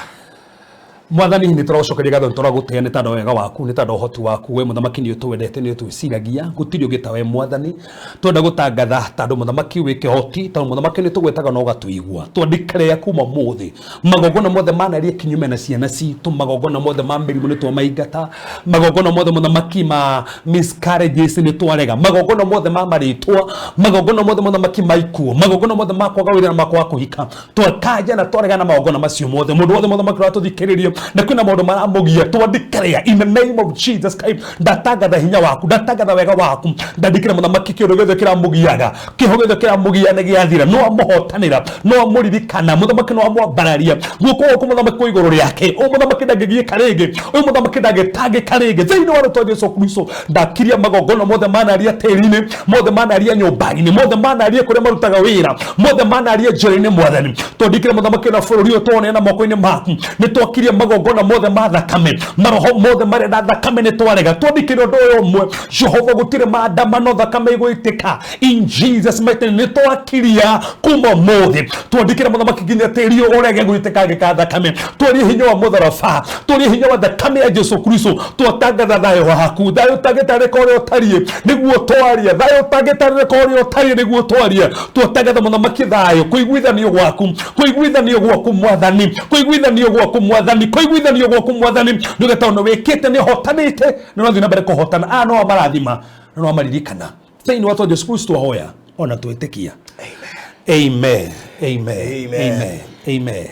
Mwathani ni turacokeria gatho turagutea ni tando wega waku ni tando hoti waku we muthamaki ni utwendete ni utwiciragia gutiri ugita we mwathani twenda gutangatha tando muthamaki wike hoti tando muthamaki ni tugwetaga no gatuigua twandikare kuma muthi magogona mothe manaria kinyume na ciana citu magogona mothe ma mirimu ni twamaingata magogona mothe muthamaki ma miscarriages ni twarega magogona mothe ma maritwa magogona mothe muthamaki maikuo magogona mothe ma kwaga wira na makwa kuhika twakaja na twarega na magogona macio mothe mundu wothe muthamaki ratuthikiririo na kuna maundu maramugia twandikarea in the name of Jesus Christ ndatangatha hinya waku ndatangatha wega waku ndandikira muthamaki kiundu githe kiramugiaga kiho githe kiramugiana giathira no amuhotanira no amuririkana muthamaki no amwambararia guko ku muthamaki ku iguru riake o muthamaki ndagigie karege o muthamaki ndagitange karege thiini wa rutwa Yesu Kristo ndakiria magogona mothe manaria terine mothe manaria nyumba-ini mothe manaria kuria marutaga wira mothe manaria njira-ini mwathani twandikire muthamaki na bururi uyu tuone na moko-ini maku ni twakiria magogona mothe ma thakame maroho mothe mari na thakame ni twarega twandikire undu uyu umwe Jehova gutire maandamano thakame igwitika in Jesus mighty name ni twakiria kuma mothe twandikire muthamaki nginya tiri urege gwitika gika thakame twari hinya wa mutharaba twari hinya wa thakame ya Yesu Kristo twatangatha thayo waku thayo tagitare kore utarie niguo twaria thayo tagitare kore utarie niguo twaria twatangatha muthamaki thayo kuiguithanio gwaku mwathani kuiguithanio gwaku mwathani kuiguithanio gwaku mwathani ndigeta no wikite ni hotanite no thina mbere kuhotana no marathima no maririkana thiini wa Yesu Kristo hoya ona twitikia amen amen amen amen.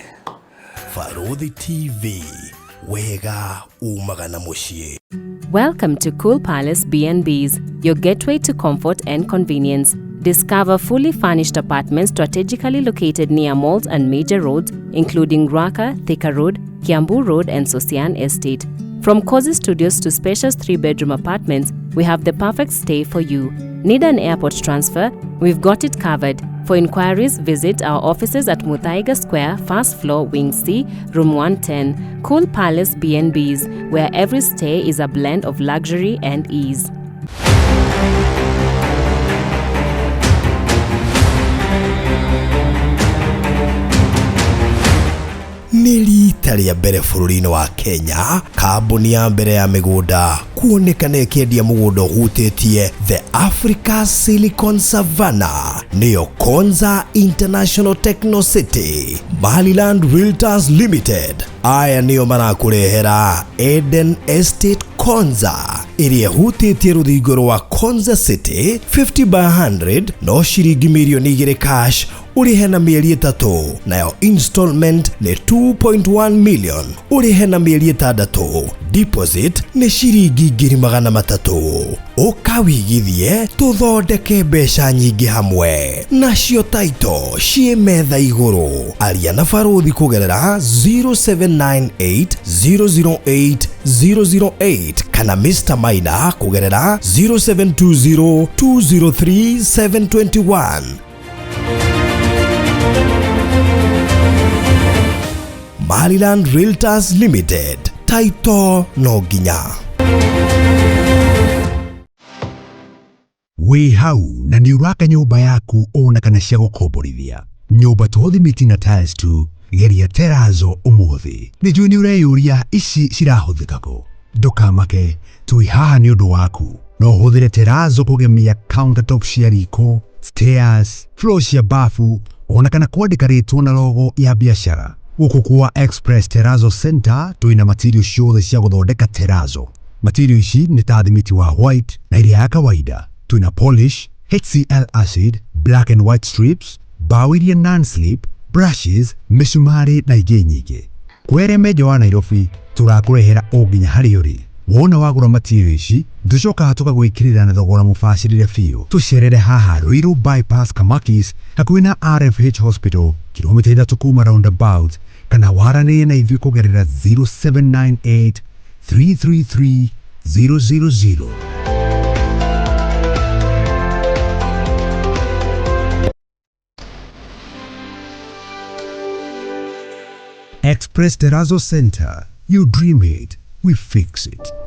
Faruthi TV, wega umagana mushie. Welcome to Cool Palace B&Bs, your gateway to comfort and convenience. Discover fully furnished apartments strategically located near malls and major roads, including Ruaka, Thika Road, Kiambu Road, and Sosian Estate. From cozy studios to spacious 3-bedroom apartments, we have the perfect stay for you. Need an airport transfer? We've got it covered. For inquiries, visit our offices at Muthaiga Square, first floor, Wing C, room 110. Cool Palace B&Bs, where every stay is a blend of luxury and ease. Nĩ rita rĩa mbere bũrũri-inĩ wa Kenya kambuni ya mbere ya mĩgũnda kuonekana ĩkĩendia mũgũnda ũhutĩtie the Africa Silicon Savannah nĩyo Konza International Techno City. Maliland Realtors Limited aya nĩyo marakũrehera Eden Estate Konza ĩrĩa ĩhutĩtie rũthingo rwa Konza City 50 by 100 no ciringi mirioni 2 cash urihe na mieri 3 nayo installment ni 2.1 million urihe na mieri 6 deposit ni ciringi 300,000 ukawigithie tuthondeke mbeca nyingi hamwe nacio taito cie metha iguru aria na Faruthi kugerera 0798008008 kana Mr. Maina kugerera 0720203721. Maliland Realtors Limited, taito no nginya. Wi hau na ni uraka nyumba yaku ona kana cia gukomborithia nyumba tuthimiti na tiles tu geria Terazo umuthi ni juu ni ureyuria ici cirahuthika ku ndukamake twi haha ni undu waku no huthire Terazo kugemia countertop cia riko stairs floor cia bafu ona kana kwandika ritwa na logo ya biashara guku kwa Express Terazo Center tuina material ciothe cia guthondeka Terazo. Material ici ni ta thimiti wa white na iria ya kawaida. Tuina polish, HCl acid, black and white strips, bao iria non-slip, brushes, misumari na ingĩ nyingĩ. Kwere meja wa Nairobi turakurehera o nginya harĩa ũrĩ. Wona wagura material ici tucokaga tukagwĩkĩrĩra na thogora mũbacĩrĩre biũ. Tucerere haha Ruiru bypass Kamakis hakuhĩ na RFH Hospital kilomita 3 kuma roundabout kana waranĩrie na ithuĩ kũgerera 0798 333 000. Express Terrazzo Center. You dream it, we fix it.